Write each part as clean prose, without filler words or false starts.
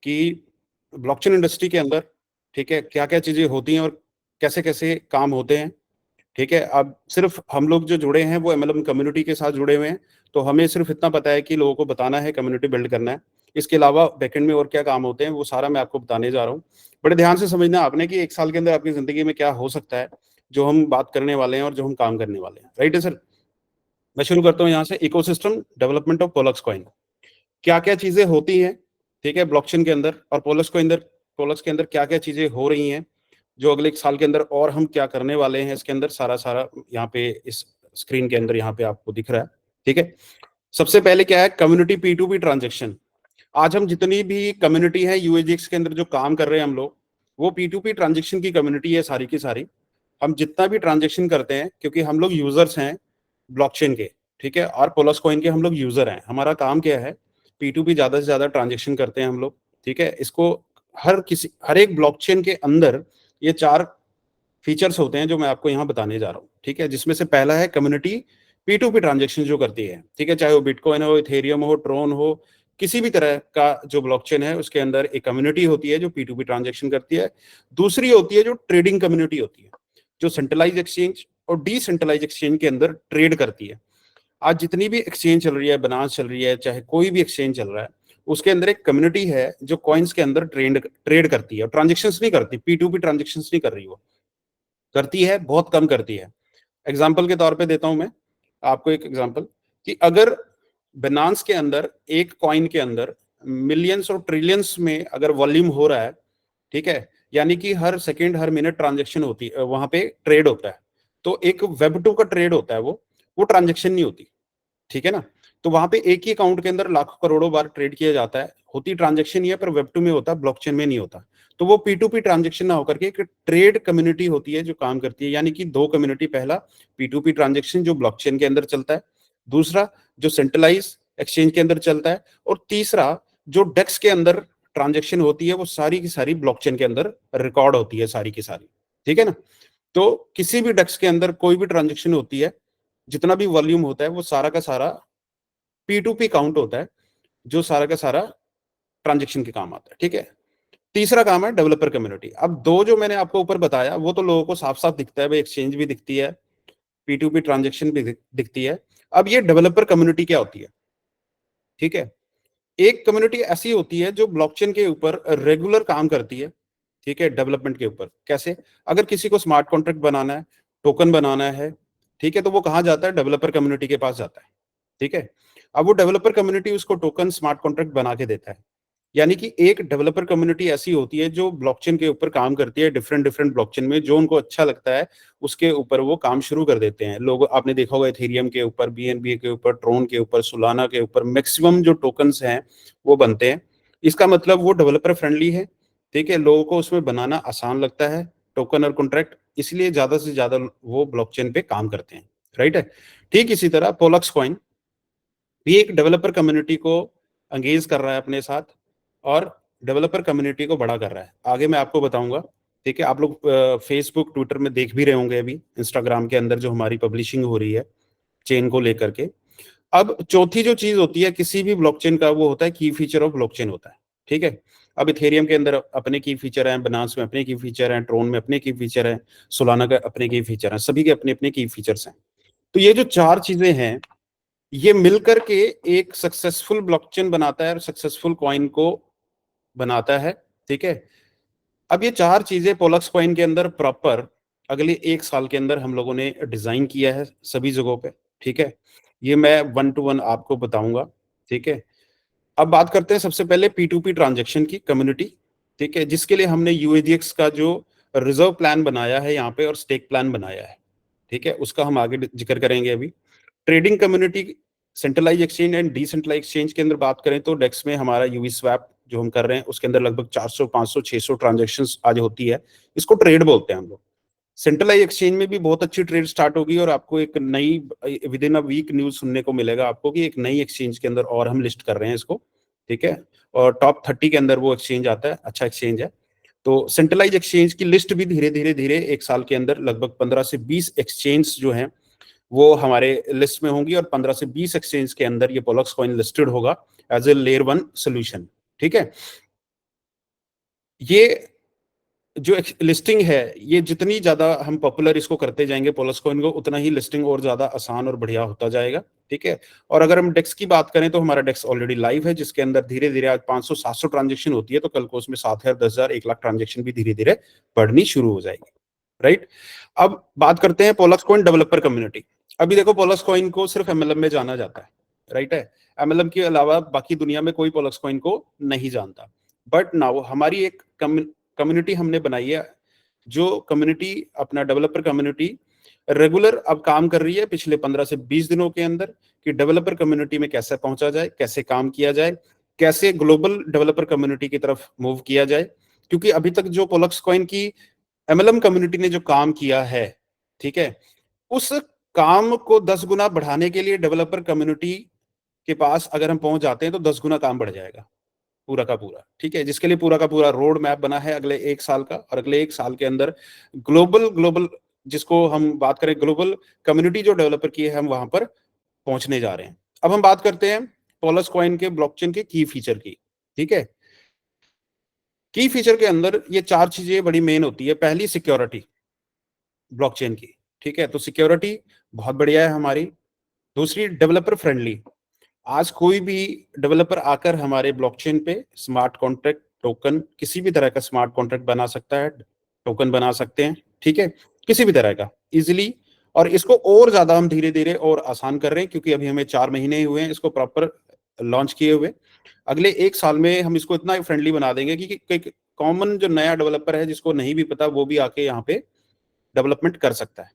कि blockchain industry के अंदर, ठीक है, क्या क्या चीजें होती हैं और कैसे कैसे काम होते हैं। ठीक है, अब सिर्फ हम लोग जो जुड़े हैं वो एमएलएम कम्युनिटी के साथ जुड़े हुए हैं, तो हमें सिर्फ इतना पता है कि लोगों को बताना है, कम्युनिटी बिल्ड करना है। इसके अलावा बैकएंड में और क्या काम होते हैं वो सारा मैं आपको बताने जा रहा हूँ। बड़े ध्यान से समझना आपने कि 1 साल के अंदर आपकी जिंदगी में क्या हो सकता है, जो हम बात करने वाले हैं और जो हम काम करने वाले हैं। राइट है सर? मैं शुरू करता हूँ यहाँ से। Ecosystem development of Pollux coin, क्या क्या चीजें होती हैं, ठीक है, ब्लॉकचेन के अंदर, और पोलक्स के अंदर क्या क्या चीजें हो रही हैं, जो अगले 1 साल के अंदर, और हम क्या करने वाले हैं इसके अंदर, सारा सारा यहाँ पे इस स्क्रीन के अंदर यहाँ पे आपको दिख रहा है। ठीक है, सबसे पहले क्या है, कम्युनिटी P2P ट्रांजेक्शन। आज हम जितनी भी कम्युनिटी है यूएजीएक्स के अंदर जो काम कर रहे हैं हम लोग, वो P2P ट्रांजेक्शन की कम्युनिटी है सारी की सारी। हम जितना भी ट्रांजेक्शन करते हैं, क्योंकि हम लोग यूजर्स हैं ब्लॉकचेन के, ठीक है, और पोलस कॉइन के हम लोग यूजर हैं। हमारा काम क्या है, P2P ज्यादा से ज्यादा ट्रांजेक्शन करते हैं हम लोग। ठीक है, इसको हर एक ब्लॉकचेन के अंदर ये 4 फीचर्स होते हैं जो मैं आपको यहाँ बताने जा रहा हूँ। ठीक है, जिसमें से पहला है कम्युनिटी P2P ट्रांजेक्शन जो करती है। ठीक है, चाहे वो बिटकॉइन हो, इथेरियम हो, ट्रोन हो, किसी भी तरह का जो ब्लॉकचेन है उसके अंदर एक कम्युनिटी होती है जो P2P ट्रांजेक्शन करती है। दूसरी होती है जो ट्रेडिंग कम्युनिटी होती है, जो सेंट्रलाइज एक्सचेंज और डिसेंट्रलाइज एक्सचेंज के अंदर ट्रेड करती है। आज जितनी भी एक्सचेंज चल रही है, बनास चल रही है, चाहे कोई भी एक्सचेंज चल रहा है, उसके अंदर एक कम्युनिटी है जो कॉइन्स के अंदर ट्रेड करती है, ट्रांजेक्शन नहीं करती, P2P ट्रांजेक्शन नहीं कर रही, वो करती है, बहुत कम करती है। एग्जाम्पल के तौर पे देता हूं मैं आपको एक एग्जाम्पल, कि अगर बिनांस के अंदर एक कॉइन के अंदर मिलियंस और ट्रिलियंस में अगर वॉल्यूम हो रहा है, ठीक है, यानी कि हर सेकेंड हर मिनट ट्रांजेक्शन होती है, वहां पे ट्रेड होता है, तो एक वेब 2 का ट्रेड होता है, वो ट्रांजेक्शन नहीं होती। ठीक है ना? तो वहां पे एक ही अकाउंट के अंदर लाखों करोड़ों बार ट्रेड किया जाता है, होती ट्रांजेक्शन ही है, पर वेब 2 में होता है, ब्लॉकचेन में नहीं होता। तो वो P2P ट्रांजेक्शन ना होकर के एक ट्रेड कम्युनिटी होती है जो काम करती है, यानी कि 2 कम्युनिटी, पहला P2P ट्रांजेक्शन जो ब्लॉकचेन के अंदर चलता है, दूसरा जो सेंट्रलाइज एक्सचेंज के अंदर चलता है, और तीसरा जो डेक्स के अंदर ट्रांजेक्शन होती है, वो सारी की सारी ब्लॉकचेन के अंदर रिकॉर्ड होती है, सारी की सारी। ठीक है ना? तो किसी भी डेक्स के अंदर कोई भी ट्रांजेक्शन होती है, जितना भी वॉल्यूम होता है, वो सारा का सारा P2P काउंट होता है, जो सारा का सारा ट्रांजेक्शन के काम आता है। ठीक है, तीसरा काम है डेवलपर कम्युनिटी। अब 2 जो मैंने आपको ऊपर बताया वो तो लोगों को साफ साफ दिखता है भाई, एक्सचेंज भी दिखती है, P2P ट्रांजेक्शन भी दिखती है। अब ये डेवलपर कम्युनिटी क्या होती है? ठीक है, एक कम्युनिटी ऐसी होती है जो ब्लॉकचेन के ऊपर रेगुलर काम करती है। ठीक है, डेवलपमेंट के ऊपर कैसे? अगर किसी को स्मार्ट कॉन्ट्रैक्ट बनाना है, टोकन बनाना है, ठीक है, तो वो कहाँ जाता है? डेवलपर कम्युनिटी के पास जाता है। ठीक है, अब वो डेवलपर कम्युनिटी उसको टोकन स्मार्ट कॉन्ट्रैक्ट बना के देता है। यानी कि एक डेवलपर कम्युनिटी ऐसी होती है जो ब्लॉकचेन के ऊपर काम करती है, डिफरेंट डिफरेंट ब्लॉकचेन में, जो उनको अच्छा लगता है उसके ऊपर वो काम शुरू कर देते हैं। लोग आपने देखा होगा इथेरियम के ऊपर, BNB के ऊपर, ट्रोन के ऊपर, सोलाना के ऊपर मैक्सिमम जो टोकन्स हैं वो बनते हैं। इसका मतलब वो डेवलपर फ्रेंडली है। ठीक है, लोगों को उसमें बनाना आसान लगता है, टोकन और कॉन्ट्रैक्ट, इसलिए ज्यादा से ज्यादा वो ब्लॉकचेन पे काम करते हैं। राइट है? ठीक इसी तरह पोलक्स कॉइन भी एक डेवलपर कम्युनिटी को एंगेज कर रहा है अपने साथ, और डेवलपर कम्युनिटी को बड़ा कर रहा है। आगे मैं आपको बताऊंगा। ठीक है, आप लोग फेसबुक ट्विटर में देख भी रहे होंगे, अभी इंस्टाग्राम के अंदर जो हमारी पब्लिशिंग हो रही है चेन को लेकर के। अब चौथी जो चीज होती है किसी भी ब्लॉकचेन का, वो होता है की फीचर ऑफ ब्लॉकचेन होता है। ठीक है, अब इथेरियम के अंदर अपने की फीचर है, बनास में अपने की फीचर है, ट्रोन में अपने की फीचर है, सोलाना का अपने की फीचर है, सभी के अपने अपने की फीचर्स हैं। तो ये जो 4 चीजें हैं, ये मिलकर के एक सक्सेसफुल ब्लॉकचेन बनाता है और सक्सेसफुल कॉइन को बनाता है। ठीक है, अब ये 4 चीजें पोलक्स कॉइन के अंदर प्रॉपर अगले 1 साल के अंदर हम लोगों ने डिजाइन किया है सभी जगहों पे। ठीक है, ये मैं 1 to 1 आपको बताऊंगा। ठीक है, अब बात करते हैं सबसे पहले P2P ट्रांजेक्शन की कम्युनिटी। ठीक है, जिसके लिए हमने UAGX का जो रिजर्व प्लान बनाया है यहाँ पे और स्टेक प्लान बनाया है, ठीक है, उसका हम आगे जिक्र करेंगे। अभी trading community, centralise exchange and decentralise exchange के अंदर बात करें तो डेक्स में हमारा यूवी स्वैप जो हम कर रहे हैं उसके अंदर लगभग 400 500 600 ट्रांजेक्शन्स आज होती है। इसको ट्रेड बोलते हैं हम लोग। सेंट्रलाइज एक्सचेंज में भी बहुत अच्छी ट्रेड स्टार्ट होगी, और आपको एक नई within a week news सुनने को मिलेगा आपको कि एक नई एक्सचेंज के अंदर और हम लिस्ट कर रहे हैं इसको। ठीक है, और टॉप 30 के अंदर वो एक्सचेंज आता है, अच्छा एक्सचेंज है। तो सेंट्रलाइज एक्सचेंज की लिस्ट भी धीरे धीरे धीरे 1 साल के अंदर लगभग 15 से 20 एक्सचेंज जो हैं वो हमारे लिस्ट में होंगी, और 15 से 20 एक्सचेंज के अंदर ये पोलक्स कॉइन लिस्टेड होगा एज ए लेयर 1 सोल्यूशन। ठीक है, ये जो लिस्टिंग है, ये जितनी ज्यादा हम पॉपुलर इसको करते जाएंगे पोलक्स कॉइन को, उतना ही लिस्टिंग और ज्यादा आसान और बढ़िया होता जाएगा। ठीक है। और अगर हम डेक्स की बात करें तो हमारा डेक्स ऑलरेडी लाइव है, जिसके अंदर धीरे धीरे आज 500-700 ट्रांजेक्शन होती है, तो कल को उसमें 7,000, 10,000, 1 लाख ट्रांजेक्शन भी धीरे धीरे बढ़नी शुरू हो जाएगी। राइट। अब बात करते हैं पोलक्स कॉइन डेवलपर कम्युनिटी। अभी देखो, पोलक्स कॉइन को सिर्फ एमएलएम में जाना जाता है। राइट है। एमएलएम के अलावा बाकी दुनिया में कोई पोलक्स कॉइन को नहीं जानता। बट नाउ हमारी एक कम्युनिटी हमने बनाई है, जो कम्युनिटी अपना डेवलपर कम्युनिटी रेगुलर अब काम कर रही है पिछले 15 से 20 दिनों के अंदर, कि डेवलपर कम्युनिटी में कैसे पहुंचा जाए, कैसे काम किया जाए, कैसे ग्लोबल डेवलपर कम्युनिटी की तरफ मूव किया जाए। क्योंकि अभी तक जो पोलक्स कॉइन की एमएलएम कम्युनिटी ने जो काम किया है, ठीक है, उस काम को 10 गुना बढ़ाने के लिए डेवलपर कम्युनिटी के पास अगर हम पहुंच जाते हैं तो 10 गुना काम बढ़ जाएगा पूरा का पूरा। ठीक है। जिसके लिए पूरा का पूरा रोड मैप बना है अगले 1 साल का, और अगले 1 साल के अंदर ग्लोबल ग्लोबल जिसको हम बात करें ग्लोबल कम्युनिटी जो डेवलपर की है, हम वहां पर पहुंचने जा रहे हैं। अब हम बात करते हैं पोलस कॉइन के ब्लॉकचेन के की फीचर की। ठीक है। की फीचर के अंदर ये 4 चीजें बड़ी मेन होती है। पहली, सिक्योरिटी ब्लॉकचेन की। ठीक है। तो सिक्योरिटी बहुत बढ़िया है हमारी। दूसरी, डेवलपर फ्रेंडली। आज कोई भी डेवलपर आकर हमारे ब्लॉकचेन पे स्मार्ट कॉन्ट्रैक्ट, टोकन, किसी भी तरह का स्मार्ट कॉन्ट्रैक्ट बना सकता है, टोकन बना सकते हैं। ठीक है। किसी भी तरह का इजिली। और इसको और ज्यादा हम धीरे धीरे और आसान कर रहे हैं, क्योंकि अभी हमें 4 महीने ही हुए हैं इसको प्रॉपर लॉन्च किए हुए। अगले 1 साल में हम इसको इतना फ्रेंडली बना देंगे कि कॉमन जो नया डेवलपर है, जिसको नहीं भी पता, वो भी आके यहाँ पे डेवलपमेंट कर सकता है।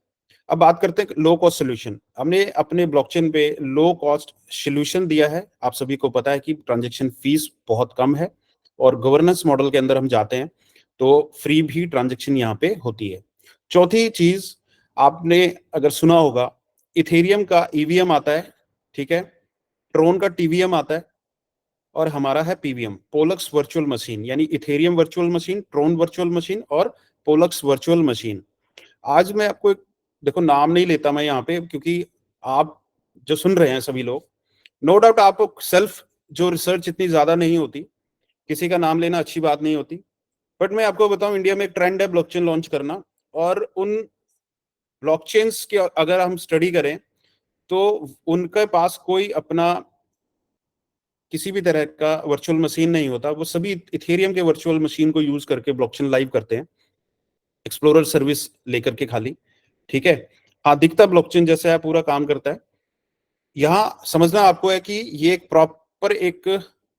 अब बात करते हैं लो कॉस्ट सोल्यूशन। हमने अपने ब्लॉकचेन पे लो कॉस्ट सोल्यूशन दिया है। आप सभी को पता है कि ट्रांजैक्शन फीस बहुत कम है, और गवर्नेंस मॉडल के अंदर हम जाते हैं तो फ्री भी ट्रांजैक्शन यहाँ पे होती है। चौथी चीज, आपने अगर सुना होगा, इथेरियम का ईवीएम आता है। ठीक है। ट्रोन का टीवीएम आता है, और हमारा है पीवीएम, पोलक्स वर्चुअल मशीन। यानी Ethereum virtual machine, Tron virtual machine और पोलक्स वर्चुअल मशीन। आज मैं आपको एक, देखो नाम नहीं लेता मैं यहाँ पे, क्योंकि आप जो सुन रहे हैं सभी लोग, नो डाउट आप सेल्फ जो रिसर्च इतनी ज्यादा नहीं होती, किसी का नाम लेना अच्छी बात नहीं होती। बट मैं आपको बताऊं, इंडिया में एक ट्रेंड है ब्लॉकचेन लॉन्च करना, और उन ब्लॉकचेन्स के अगर हम स्टडी करें तो उनके पास कोई अपना किसी भी तरह का वर्चुअल मशीन नहीं होता। वो सभी इथेरियम के वर्चुअल मशीन को यूज करके ब्लॉकचेन लाइव करते हैं, एक्सप्लोरर सर्विस लेकर के खाली। ठीक है। हाँ, दिखता ब्लॉकचेन जैसा है, पूरा काम करता है। यहाँ समझना आपको है कि ये एक प्रॉपर एक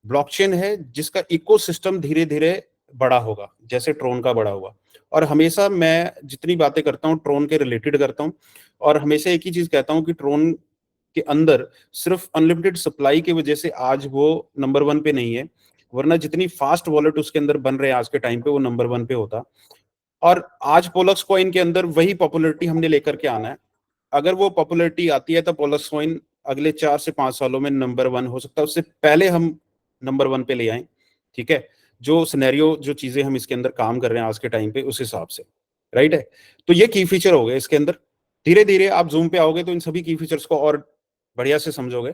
ब्लॉकचेन है, जिसका इकोसिस्टम धीरे धीरे बड़ा होगा, जैसे ट्रोन का बड़ा हुआ। और हमेशा मैं जितनी बातें करता हूँ ट्रोन के रिलेटेड करता हूँ, और हमेशा एक ही चीज कहता हूँ कि ट्रोन के अंदर सिर्फ अनलिमिटेड सप्लाई की वजह से आज वो नंबर 1 पे नहीं है, वरना जितनी फास्ट वॉलेट उसके अंदर बन रहे हैं आज के टाइम पे, वो नंबर 1 पे होता। और आज पोलक्स कॉइन के अंदर वही पॉपुलैरिटी हमने लेकर के आना है। अगर वो पॉपुलैरिटी आती है तो पोलक्स कॉइन अगले 4 से 5 सालों में नंबर 1 हो सकता है, उससे पहले हम नंबर 1 पे ले आए। ठीक है। जो सिनेरियो, जो चीजें हम इसके अंदर काम कर रहे हैं आज के टाइम पे, उस हिसाब से। राइट है। तो ये की फीचर हो गए इसके अंदर। धीरे धीरे आप जूम पे आओगे तो इन सभी की फीचर्स को और बढ़िया से समझोगे।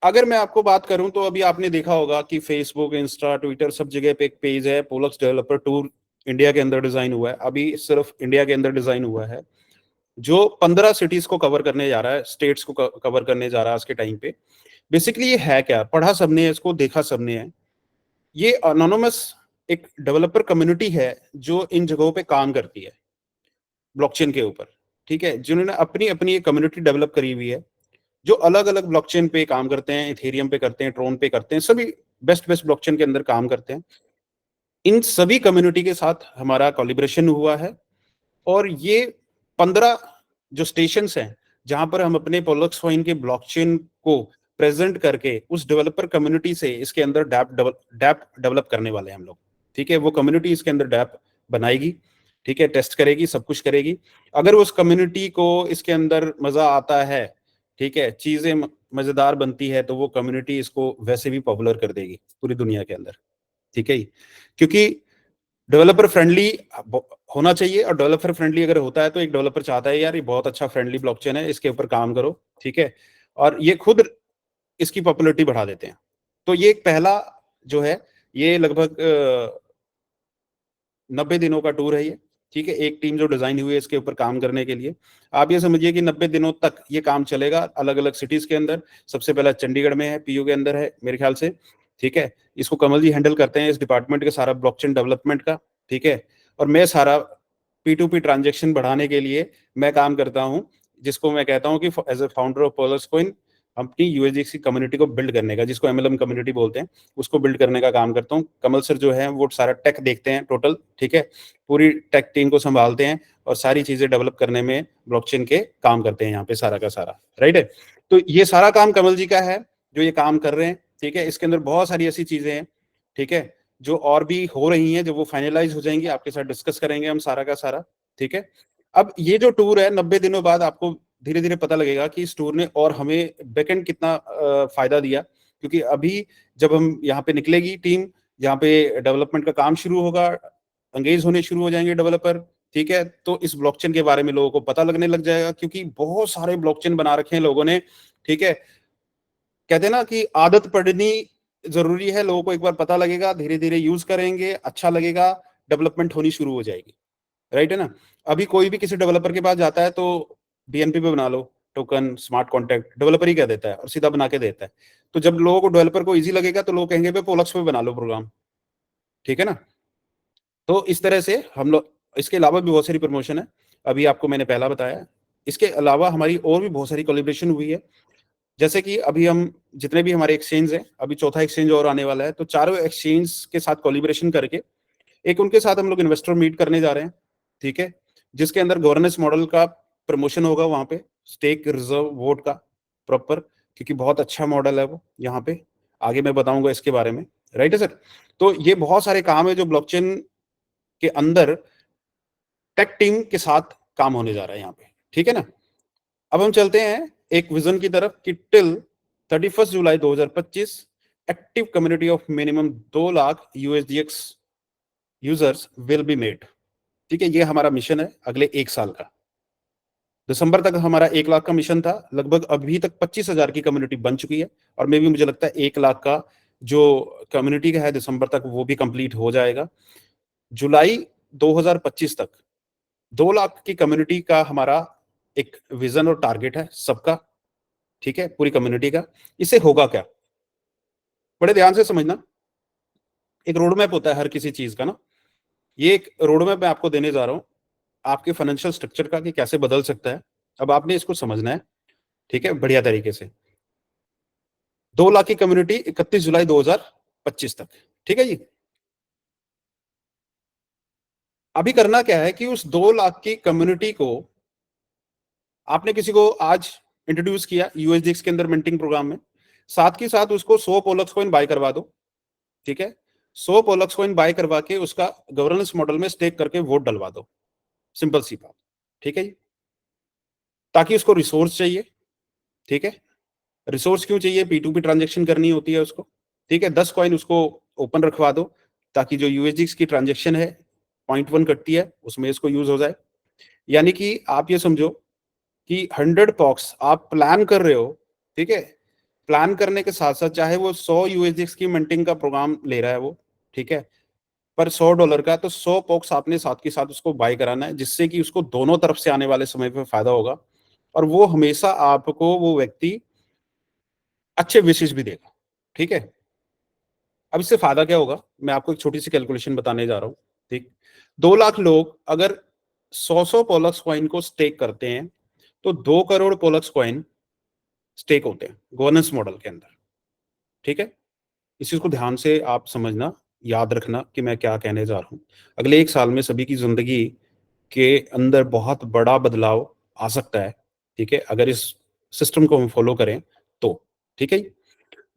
अगर मैं आपको बात करूं तो अभी आपने देखा होगा कि फेसबुक, इंस्टा, ट्विटर, सब जगह पे एक पेज है, पोलक्स डेवलपर टूर। इंडिया के अंदर डिजाइन हुआ है, अभी सिर्फ इंडिया के अंदर डिजाइन हुआ है, जो 15 सिटीज को कवर करने जा रहा है, स्टेट्स को कवर करने जा रहा है आज के टाइम पे। बेसिकली ये है क्या, पढ़ा सबने है इसको, देखा सबने है। ये अनोनिमस एक डेवलपर कम्युनिटी है जो इन जगहों पे काम करती है ब्लॉकचेन के ऊपर। ठीक है। जिन्होंने अपनी अपनी एक कम्युनिटी डेवलप करी हुई है, जो अलग अलग ब्लॉकचेन पे काम करते हैं, इथेरियम पे करते हैं, ट्रोन पे करते हैं, सभी बेस्ट बेस्ट ब्लॉकचेन के अंदर काम करते हैं। इन सभी कम्युनिटी के साथ हमारा कोलिब्रेशन हुआ है, और ये 15 जो स्टेशन हैं, जहां पर हम अपने पोलक्स कॉइन के ब्लॉकचेन को प्रेजेंट करके उस डेवलपर कम्युनिटी से इसके अंदर डैप डेवलप करने वाले हैं हम लोग। ठीक है। वो कम्युनिटी इसके अंदर डैप बनाएगी। ठीक है। टेस्ट करेगी, सब कुछ करेगी। अगर उस कम्युनिटी को इसके अंदर मजा आता है, ठीक है, चीजें मजेदार बनती है, तो वो कम्युनिटी इसको वैसे भी पॉपुलर कर देगी पूरी दुनिया के अंदर। ठीक है। क्योंकि डेवलपर फ्रेंडली होना चाहिए, और डेवलपर फ्रेंडली अगर होता है तो एक डेवलपर चाहता है यार ये बहुत अच्छा फ्रेंडली ब्लॉकचेन है, इसके ऊपर काम करो। ठीक है। और ये खुद इसकी पॉपुलैरिटी बढ़ा देते हैं। तो ये एक पहला जो है, ये लगभग 90 दिनों का टूर है ये, ठीक है। एक टीम जो डिजाइन हुई है इसके ऊपर काम करने के लिए। आप ये समझिए कि 90 दिनों तक ये काम चलेगा अलग अलग सिटीज के अंदर। सबसे पहला चंडीगढ़ में है, पीयू के अंदर है मेरे ख्याल से, ठीक है। इसको कमल जी हैंडल करते हैं, इस डिपार्टमेंट का सारा ब्लॉकचेन डेवलपमेंट का, ठीक है। और मैं सारा P2P ट्रांजेक्शन बढ़ाने के लिए मैं काम करता हूँ, जिसको मैं कहता हूँ कि as a founder of Pollux coin अपनी यूएसडीएक्स की कम्युनिटी को बिल्ड करने का, जिसको एमएलएम कम्युनिटी बोलते हैं, उसको बिल्ड करने का काम करता हूँ। कमल सर जो है वो सारा टेक देखते हैं टोटल, ठीक है। पूरी टेक टीम को संभालते हैं और सारी चीजें डेवलप करने में ब्लॉकचेन के काम करते हैं यहाँ पे सारा का सारा, राइट है। तो ये सारा काम कमल जी का है जो ये काम कर रहे हैं, ठीक है। इसके अंदर बहुत सारी ऐसी चीजें हैं, ठीक है, जो और भी हो रही हैं, जो वो फाइनलाइज हो जाएंगी आपके साथ डिस्कस करेंगे हम सारा का सारा, ठीक है। अब ये जो टूर है 90 दिनों बाद आपको धीरे धीरे पता लगेगा कि इस टूर ने और हमें बैकएंड कितना फायदा दिया, क्योंकि अभी जब हम यहाँ पे निकलेगी टीम, यहाँ पे डेवलपमेंट का काम शुरू होगा, एंगेज होने शुरू हो जाएंगे डेवलपर, ठीक है। तो इस ब्लॉकचेन के बारे में लोगों को पता लगने लग जाएगा, क्योंकि बहुत सारे ब्लॉकचेन बना रखे हैं लोगों ने, ठीक है। कहते हैं ना कि आदत पड़नी जरूरी है, लोगों को एक बार पता लगेगा, धीरे धीरे यूज करेंगे, अच्छा लगेगा, डेवलपमेंट होनी शुरू हो जाएगी, राइट है ना। अभी कोई भी किसी डेवलपर के पास जाता है तो बीएनपी पे बना लो, टोकन स्मार्ट कॉन्ट्रैक्ट डेवलपर ही कह देता है और सीधा बना के देता है। तो जब लोगों को डेवलपर को इजी लगेगा तो लोग कहेंगे पोलक्स पे बना लो प्रोग्राम, ठीक है ना। तो इस तरह से हम लोग, इसके अलावा भी बहुत सारी प्रमोशन है, अभी आपको मैंने पहला बताया। इसके अलावा हमारी और भी बहुत सारी कोलिब्रेशन हुई है, जैसे कि अभी हम जितने भी हमारे एक्सचेंज हैं, अभी चौथा एक्सचेंज और आने वाला है, तो चारों एक्सचेंज के साथ कोलिब्रेशन करके एक उनके साथ हम लोग इन्वेस्टर मीट करने जा रहे हैं, ठीक है। जिसके अंदर गवर्नेंस मॉडल का प्रमोशन होगा वहां पे, स्टेक रिजर्व वोट का प्रॉपर, क्योंकि बहुत अच्छा मॉडल है वो यहाँ पे, आगे मैं बताऊंगा इसके बारे में, राइट है सर। तो ये बहुत सारे काम है जो ब्लॉकचेन के अंदर टेक टीम के साथ काम होने जा रहा है यहाँ पे, ठीक है ना। अब हम चलते हैं एक विजन की तरफ कि till 31 July 2025 active community of minimum 2 lakh USDX users will be made, ठीक है। ये हमारा मिशन है अगले एक साल का। दिसंबर तक हमारा 1 लाख का मिशन था, लगभग अभी तक 25,000 की कम्युनिटी बन चुकी है, और मे भी मुझे लगता है 1 लाख का जो कम्युनिटी का है दिसंबर तक वो भी कंप्लीट हो जाएगा। जुलाई 2025 तक 2 लाख की कम्युनिटी का हमारा एक विजन और टारगेट है सबका, ठीक है, पूरी कम्युनिटी का। इससे होगा क्या, बड़े ध्यान से समझना। एक रोड मैप होता है हर किसी चीज का ना, ये एक रोड मैप मैं आपको देने जा रहा हूँ आपके फाइनेंशियल स्ट्रक्चर का कि कैसे बदल सकता है। अब आपने इसको समझना है, ठीक है, बढ़िया तरीके से। 2 लाख की कम्युनिटी 31 जुलाई 2025 तक, ठीक है जी। अभी करना क्या है कि उस 2 लाख की कम्युनिटी को आपने किसी को आज इंट्रोड्यूस किया यूएसडीएक्स के अंदर मिंटिंग प्रोग्राम में, साथ के साथ उसको 100 पोलक्स कॉइन बाय करवा दो, ठीक है। 100 पोलक्स कॉइन बाय करवा के उसका गवर्नेंस मॉडल में स्टेक करके वोट डलवा दो, सिंपल सी बात, ठीक है जी। ताकि उसको रिसोर्स चाहिए, ठीक है। रिसोर्स क्यों चाहिए, P2P ट्रांजेक्शन करनी होती है उसको, ठीक है। 10 कॉइन उसको ओपन रखवा दो ताकि जो यूएसडीएक्स की ट्रांजेक्शन है 0.1 कटती है उसमें इसको यूज हो जाए। यानी कि आप ये समझो कि 100 पॉक्स आप प्लान कर रहे हो, ठीक है। प्लान करने के साथ साथ चाहे वो 100 यूएसडीएक्स की मिंटिंग का प्रोग्राम ले रहा है वो, ठीक है, पर $100 का, तो 100 पॉक्स आपने साथ के साथ उसको बाय कराना है, जिससे कि उसको दोनों तरफ से आने वाले समय पे फायदा होगा, और वो हमेशा आपको वो व्यक्ति अच्छे विशेष भी देगा, ठीक है। अब इससे फायदा क्या होगा, मैं आपको एक छोटी सी कैलकुलेशन बताने जा रहा हूँ, ठीक। 2 लाख लोग अगर 100 पोलक्स कॉइन को स्टेक करते हैं तो 2 करोड़ पोलक्स कॉइन स्टेक होते हैं गवर्नेंस मॉडल के अंदर, ठीक है। इस चीज को ध्यान से आप समझना, याद रखना कि मैं क्या कहने जा रहा हूँ। अगले एक साल में सभी की जिंदगी के अंदर बहुत बड़ा बदलाव आ सकता है, ठीक है, अगर इस सिस्टम को हम फॉलो करें तो, ठीक है।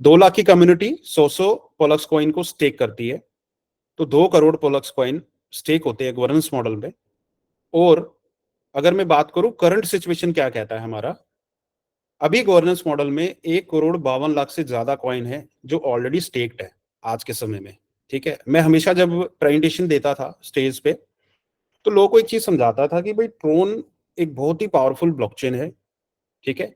2 लाख की कम्युनिटी 100 पोलक्स कॉइन को स्टेक करती है, तो 2 करोड़ पोलक्स कॉइन स्टेक होते हैं गवर्नेंस मॉडल में। और अगर मैं बात करूं करंट सिचुएशन क्या कहता है हमारा, अभी गवर्नेंस मॉडल में 1,52,00,000 से ज्यादा कॉइन है जो ऑलरेडी स्टेक्ड है आज के समय में, ठीक है। मैं हमेशा जब प्रेजेंटेशन देता था स्टेज पे तो लोगों को एक चीज समझाता था कि भाई ट्रोन एक बहुत ही पावरफुल ब्लॉकचेन है, ठीक है।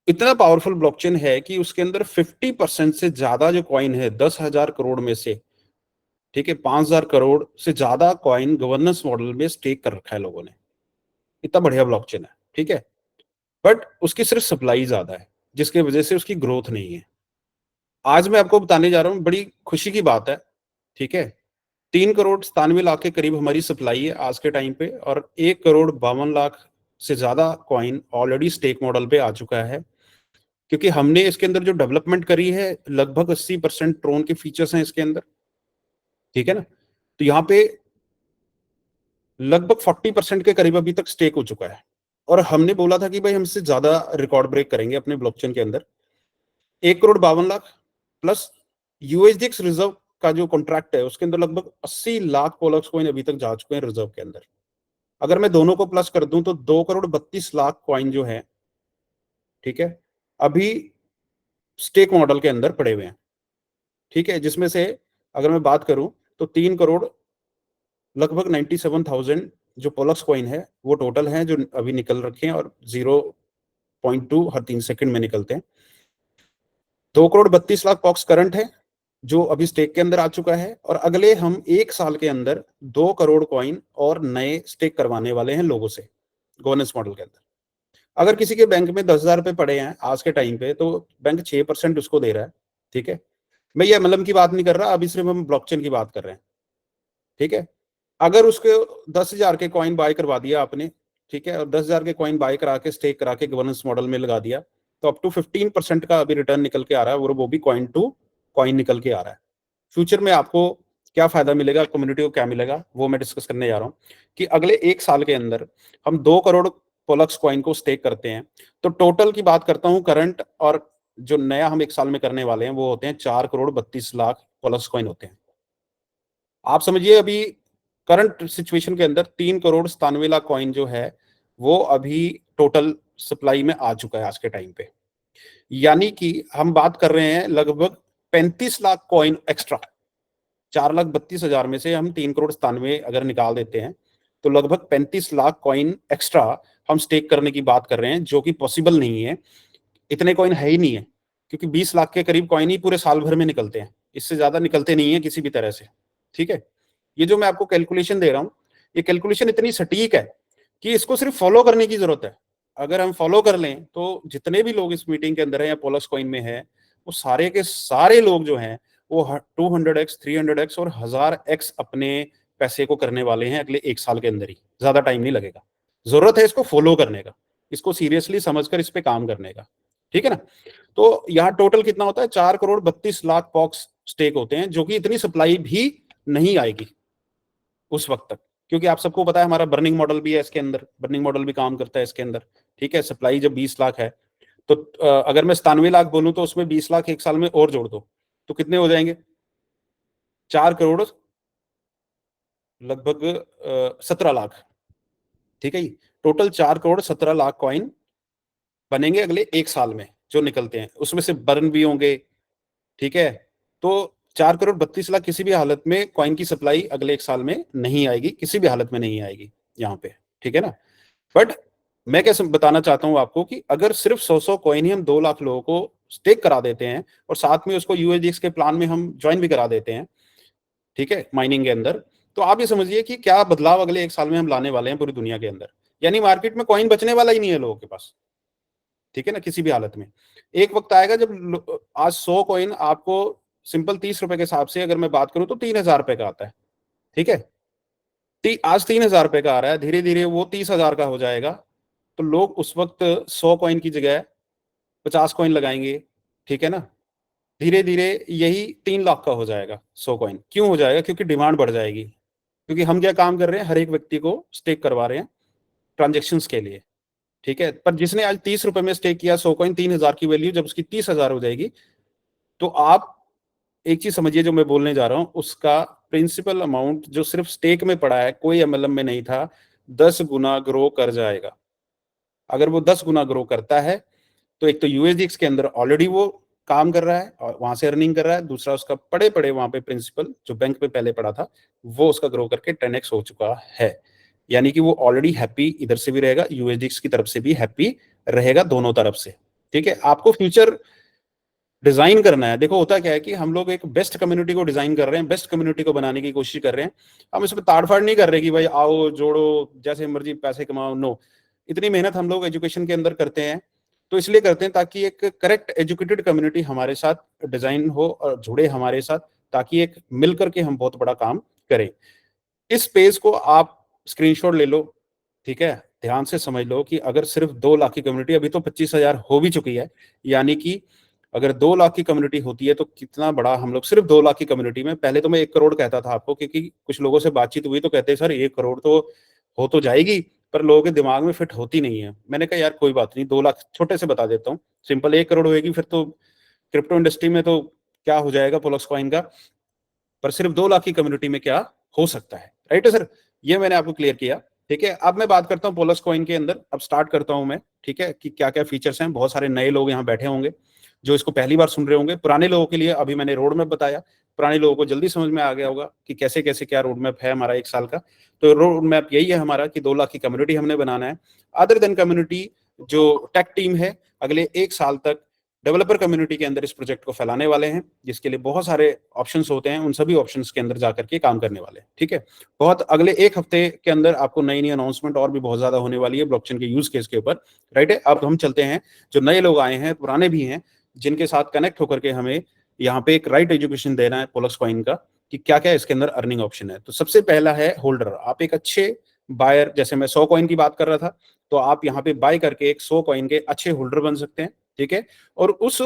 इतना पावरफुल ब्लॉकचेन है कि उसके अंदर 50% से ज्यादा जो कॉइन है 10,000 करोड़ में से ठीक है, 5,000 करोड़ से ज्यादा कॉइन गवर्नेंस मॉडल में स्टेक कर रखा है लोगों ने। इतना बढ़िया ब्लॉकचेन है, ठीक है। बट उसकी सिर्फ सप्लाई ज्यादा है, जिसकी वजह से उसकी ग्रोथ नहीं है। आज मैं आपको बताने जा रहा हूँ, बड़ी खुशी की बात है, ठीक है। 3,97 करोड़ के करीब हमारी सप्लाई है आज के टाइम पे, और 1,52 करोड़ से ज्यादा कॉइन ऑलरेडी स्टेक मॉडल पे आ चुका है। क्योंकि हमने इसके अंदर जो डेवलपमेंट करी है, लगभग 80% ट्रोन के फीचर्स हैं इसके अंदर, ठीक है ना। तो यहाँ पे लगभग 40% के करीब अभी तक स्टेक हो चुका है। और हमने बोला था कि भाई हम इससे ज्यादा रिकॉर्ड ब्रेक करेंगे अपने ब्लॉकचेन के अंदर। 1,52 करोड़ प्लस यूएसडीएक्स रिजर्व का जो कॉन्ट्रैक्ट है, उसके अंदर लगभग 80 लाख पोलक्स कॉइन अभी तक जा चुके हैं रिजर्व के अंदर। अगर मैं दोनों को प्लस कर दूं तो 2,32 करोड़ कॉइन जो है, ठीक है, अभी स्टेक मॉडल के अंदर पड़े हुए हैं, ठीक है। जिसमें से अगर मैं बात करूं तो 3 करोड़ लगभग 97,000 जो पोलक्स कॉइन है वो टोटल है, जो अभी निकल रखे हैं, और 0.2 हर 3 सेकंड में निकलते हैं। 2,32 करोड़ पॉक्स करंट है जो अभी स्टेक के अंदर आ चुका है, और अगले हम 1 साल के अंदर 2 करोड़ कॉइन और नए स्टेक करवाने वाले हैं लोगों से गवर्नेंस मॉडल के अंदर। अगर किसी के बैंक में 10,000 रुपए पड़े हैं आज के टाइम पे, तो बैंक 6% उसको दे रहा है, ठीक है। मैं ये MLM की बात नहीं कर रहा, अभी सिर्फ हम ब्लॉकचेन की बात कर रहे हैं, ठीक है। अगर उसके 10,000 के कॉइन बाय करवा दिया आपने, ठीक है, और 10,000 के कॉइन बाय करा के स्टेक करा के गवर्नेंस मॉडल में लगा दिया, तो अप टू 15% का अभी रिटर्न निकल के आ रहा है, और वो भी कॉइन टू कॉइन निकल के आ रहा है। फ्यूचर में आपको क्या फायदा मिलेगा, कम्युनिटी को क्या मिलेगा, वो मैं डिस्कस करने जा रहा हूँ। कि अगले 1 साल के अंदर हम 2 करोड़ पोलक्स कॉइन को स्टेक करते हैं, तो टोटल की बात करता हूँ करंट, और जो नया हम 1 साल में करने वाले हैं वो होते हैं 4,32 करोड़ पोलक्स कॉइन होते हैं। आप समझिए अभी करंट सिचुएशन के अंदर 3,97 करोड़ कॉइन जो है वो अभी टोटल सप्लाई में आ चुका है आज के टाइम पे। यानी कि हम बात कर रहे हैं लगभग 35 लाख कॉइन एक्स्ट्रा। 4,32,000 में से हम 3,97 करोड़ अगर निकाल देते हैं, तो लगभग 35 लाख कॉइन एक्स्ट्रा हम स्टेक करने की बात कर रहे हैं, जो कि पॉसिबल नहीं है। इतने कॉइन है ही नहीं है, क्योंकि 20 लाख के करीब कॉइन ही पूरे साल भर में निकलते हैं, इससे ज्यादा निकलते नहीं है किसी भी तरह से, ठीक है। ये जो मैं आपको कैलकुलेशन दे रहा हूं, ये कैलकुलेशन इतनी सटीक है कि इसको सिर्फ फॉलो करने की जरूरत है। अगर हम फॉलो कर लें तो जितने भी लोग इस मीटिंग के अंदर है या पोलक्स कॉइन में है, वो सारे के सारे लोग जो हैं वो 200x 300x और 1,000x अपने पैसे को करने वाले हैं अगले 1 साल के अंदर ही। ज्यादा टाइम नहीं लगेगा, जरूरत है इसको फॉलो करने का, इसको सीरियसली समझकर इस पे काम करने का, ठीक है ना। तो यहाँ टोटल कितना होता है, 4,32 करोड़ पॉक्स स्टेक होते हैं, जो कि इतनी सप्लाई भी नहीं आएगी उस वक्त तक, क्योंकि आप सबको पता है हमारा बर्निंग मॉडल भी है इसके अंदर, बर्निंग मॉडल भी काम करता है इसके अंदर, ठीक है। सप्लाई जब 20 लाख है, तो अगर मैं 97 लाख बोलूं तो उसमें 20 लाख 1 साल में और जोड़ दो तो कितने हो जाएंगे, 4 करोड़ लगभग 17 लाख, ठीक है। टोटल 4,17 लाख कॉइन बनेंगे अगले 1 साल में जो निकलते हैं, उसमें से बर्न भी होंगे, ठीक है। तो 4,32 लाख किसी भी हालत में कॉइन की सप्लाई अगले 1 साल में नहीं आएगी, किसी भी हालत में नहीं आएगी यहाँ पे, ठीक है ना। बट मैं क्या बताना चाहता हूँ आपको कि अगर सिर्फ 100 कॉइन ही हम 2 लाख लोगों को स्टेक करा देते हैं, और साथ में उसको यूएसडीएक्स के प्लान में हम ज्वाइन भी करा देते हैं, ठीक है, माइनिंग के अंदर, तो आप ये समझिए कि क्या बदलाव अगले 1 साल में हम लाने वाले हैं पूरी दुनिया के अंदर। यानी मार्केट में कॉइन बचने वाला ही नहीं है लोगों के पास, ठीक है ना, किसी भी हालत में। एक वक्त आएगा जब आज 100 कॉइन आपको सिंपल 30 रुपए के हिसाब से अगर मैं बात करूं तो 3,000 रुपए का आता है, ठीक है। आज 3,000 रुपए का आ रहा है, धीरे धीरे वो 30,000 का हो जाएगा। तो लोग उस वक्त 100 कॉइन की जगह 50 कॉइन लगाएंगे, ठीक है ना। धीरे धीरे यही 3 लाख का हो जाएगा 100 कॉइन। क्यों हो जाएगा, क्योंकि डिमांड बढ़ जाएगी। क्योंकि हम क्या काम कर रहे हैं, हर एक व्यक्ति को स्टेक करवा रहे हैं ट्रांजेक्शन के लिए, ठीक है। पर जिसने आज 30 रुपए में स्टेक किया 100 कॉइन, 3,000 की वैल्यू जब उसकी 30,000 हो जाएगी, तो आप एक चीज समझिए जो मैं बोलने जा रहा हूं, उसका प्रिंसिपल अमाउंट जो सिर्फ स्टेक में पड़ा है, कोई MLM में नहीं था, 10 गुना ग्रो कर जाएगा। अगर वो 10 गुना ग्रो करता है, तो एक तो यूएसडीएक्स के अंदर ऑलरेडी वो काम कर रहा है और वहां से अर्निंग कर रहा है, दूसरा उसका पड़े पड़े वहां पे प्रिंसिपल जो बैंक पे पहले पड़ा था वो उसका ग्रो करके 10x हो चुका है। यानी कि वो ऑलरेडी हैप्पी इधर से भी रहेगा, यूएसडीएक्स की तरफ से भी हैप्पी रहेगा, दोनों तरफ से, ठीक है। आपको फ्यूचर डिजाइन करना है। देखो होता क्या है कि हम लोग एक बेस्ट कम्युनिटी को डिजाइन कर रहे हैं, बेस्ट कम्युनिटी को बनाने की कोशिश कर रहे हैं। हम इसमें ताड़फाड़ नहीं कर रहे कि भाई आओ जोड़ो जैसे मर्जी पैसे कमाओ, नो। इतनी मेहनत हम लोग एजुकेशन के अंदर करते हैं तो इसलिए करते हैं ताकि एक करेक्ट एजुकेटेड कम्युनिटी हमारे साथ डिजाइन हो और जुड़े हमारे साथ, ताकि एक मिलकर के हम बहुत बड़ा काम करें। इस पेज को आप स्क्रीनशॉट ले लो, ठीक है, ध्यान से समझ लो कि अगर सिर्फ 2 लाख की कम्युनिटी, अभी तो 25,000 हो भी चुकी है, यानी कि अगर 2 लाख की कम्युनिटी होती है तो कितना बड़ा हम लोग सिर्फ 2 लाख की कम्युनिटी में। पहले तो मैं 1 करोड़ कहता था आपको, क्योंकि कुछ लोगों से बातचीत हुई तो कहते सर 1 करोड़ तो हो तो जाएगी, पर लोगों के दिमाग में फिट होती नहीं है। मैंने कहा यार कोई बात नहीं, 2 लाख छोटे से बता देता हूँ, सिंपल 1 करोड़ होगी फिर तो क्रिप्टो इंडस्ट्री में तो क्या हो जाएगा पोलक्स कॉइन का, पर सिर्फ 2 लाख की कम्युनिटी में क्या हो सकता है। राइट है सर, ये मैंने आपको क्लियर किया। ठीक है, अब मैं बात करता हूँ पोलक्स कॉइन के अंदर, अब स्टार्ट करता हूं मैं, ठीक है, कि क्या क्या फीचर्स हैं। बहुत सारे नए लोग यहाँ बैठे होंगे जो इसको पहली बार सुन रहे होंगे। पुराने लोगों के लिए अभी मैंने रोड मैप बताया, पुराने लोगों को जल्दी समझ में आ गया होगा कि कैसे कैसे क्या रोड मैप है हमारा 1 साल का। तो रोड मैप यही है हमारा कि 2 लाख की कम्युनिटी हमने बनाना है। अदर देन कम्युनिटी जो टेक टीम है अगले 1 साल तक डेवलपर कम्युनिटी के अंदर इस प्रोजेक्ट को फैलाने वाले हैं, जिसके लिए बहुत सारे ऑप्शंस होते हैं, उन सभी ऑप्शंस के अंदर जाकर के काम करने वाले हैं। ठीक है, बहुत अगले 1 हफ्ते के अंदर आपको नई नई अनाउंसमेंट और भी बहुत ज्यादा होने वाली है ब्लॉकचेन के यूज केस के ऊपर। राइट है, अब हम चलते हैं, जो नए लोग आए हैं पुराने भी हैं, जिनके साथ कनेक्ट होकर के हमें यहाँ पे एक राइट एजुकेशन देना है पोलक्स कॉइन का, कि क्या क्या इसके अंदर अर्निंग ऑप्शन है। तो सबसे पहला है होल्डर। आप एक अच्छे बायर, जैसे मैं 100 कॉइन की बात कर रहा था, तो आप यहाँ पे बाय करके एक 100 कॉइन के अच्छे होल्डर बन सकते हैं। ठीक है, और उस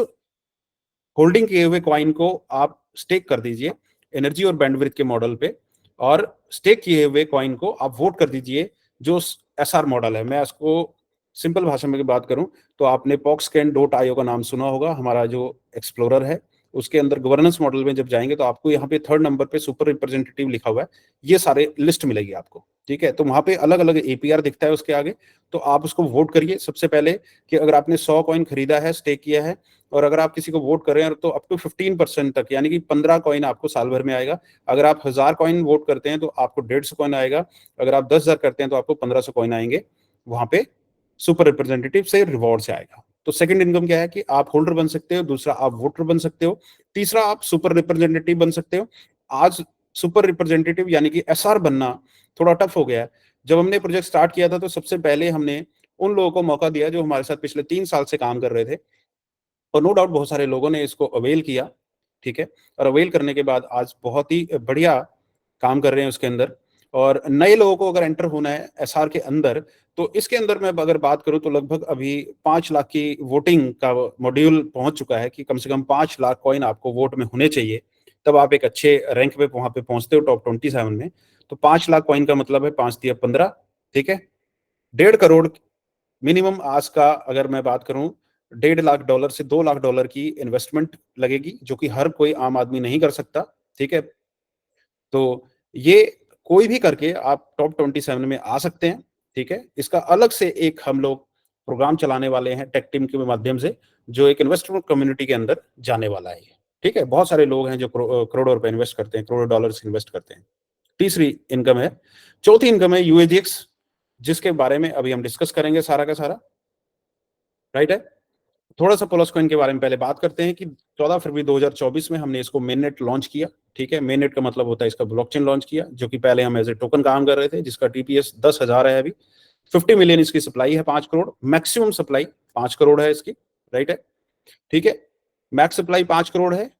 होल्डिंग किए हुए कॉइन को आप स्टेक कर दीजिए एनर्जी और बैंडविड्थ के मॉडल पे, और स्टेक किए हुए कॉइन को आप वोट कर दीजिए जो एसआर मॉडल है। मैं इसको सिंपल भाषा में बात करूं तो आपने PoxCan.io का नाम सुना होगा, हमारा जो एक्सप्लोरर है उसके अंदर गवर्नेंस मॉडल में जब जाएंगे तो आपको यहाँ पे 3rd नंबर पे सुपर रिप्रेजेंटेटिव लिखा हुआ है, ये सारे लिस्ट मिलेगी आपको। ठीक है, तो वहां पे अलग अलग एपीआर दिखता है उसके आगे, तो आप उसको वोट करिए सबसे पहले कि अगर आपने 100 कॉइन खरीदा है, स्टेक किया है, और अगर आप किसी को वोट कर रहे हैं तो अप टू 15% तक, यानी कि 15 कॉइन आपको साल भर में आएगा। अगर आप 1000 कॉइन वोट करते हैं तो आपको 150 कॉइन आएगा। अगर आप 10,000 करते हैं तो आपको 1500 कॉइन आएंगे, वहां पे सुपर रिप्रेजेंटेटिव से रिवॉर्ड से आएगा। तो सेकंड इनकम क्या है कि आप होल्डर बन सकते हो, दूसरा आप वोटर बन सकते हो, तीसरा आप सुपर रिप्रेजेंटेटिव बन सकते हो। आज सुपर रिप्रेजेंटेटिव यानी कि एसआर बनना थोड़ा टफ हो गया है। जब हमने प्रोजेक्ट स्टार्ट किया था तो सबसे पहले हमने उन लोगों को मौका दिया जो हमारे साथ पिछले 3 साल से काम कर रहे थे, और नो डाउट बहुत सारे लोगों ने इसको अवेल किया। ठीक है, और अवेल करने के बाद आज बहुत ही बढ़िया काम कर रहे हैं उसके अंदर। और नए लोगों को अगर एंटर होना है एसआर के अंदर, तो इसके अंदर मैं अगर बात करूं तो लगभग अभी 5 लाख की वोटिंग का मॉड्यूल पहुंच चुका है कि कम से कम 5 लाख कॉइन आपको वोट में होने चाहिए, तब आप एक अच्छे रैंक पे वहां पे पहुंचते हो टॉप 27 में। तो 5 लाख कॉइन का मतलब है 5 तिया 15। ठीक है, 1.5 करोड़ मिनिमम आज का अगर मैं बात करूं, $1.5 से $2 लाख की इन्वेस्टमेंट लगेगी, जो कि हर कोई आम आदमी नहीं कर सकता। ठीक है, तो ये कोई भी करके आप टॉप 27 में आ सकते हैं। ठीक है, इसका अलग से एक हम लोग प्रोग्राम चलाने वाले हैं टेक टीम के माध्यम से, जो एक इन्वेस्टर कम्युनिटी के अंदर जाने वाला है। ठीक है, बहुत सारे लोग हैं जो करोड़ों रुपए इन्वेस्ट करते हैं, करोड़ों डॉलर्स इन्वेस्ट करते हैं। तीसरी इनकम है, चौथी इनकम है यूएजीएक्स, जिसके बारे में अभी हम डिस्कस करेंगे सारा का सारा। राइट है, थोड़ा सा पोलक्स कॉइन के बारे में पहले बात करते हैं कि 14 फरवरी 2024 में हमने इसको मेननेट लॉन्च किया। ठीक है, मेननेट का मतलब होता है इसका ब्लॉकचेन लॉन्च किया, जो कि पहले हम एज ए टोकन काम कर रहे थे, जिसका टीपीएस 10,000 है अभी। 50 मिलियन इसकी सप्लाई है, 5 करोड़ मैक्सिमम सप्लाई 5 करोड़ है इसकी। राइट है, ठीक है, मैक्स सप्लाई 5 करोड़ है,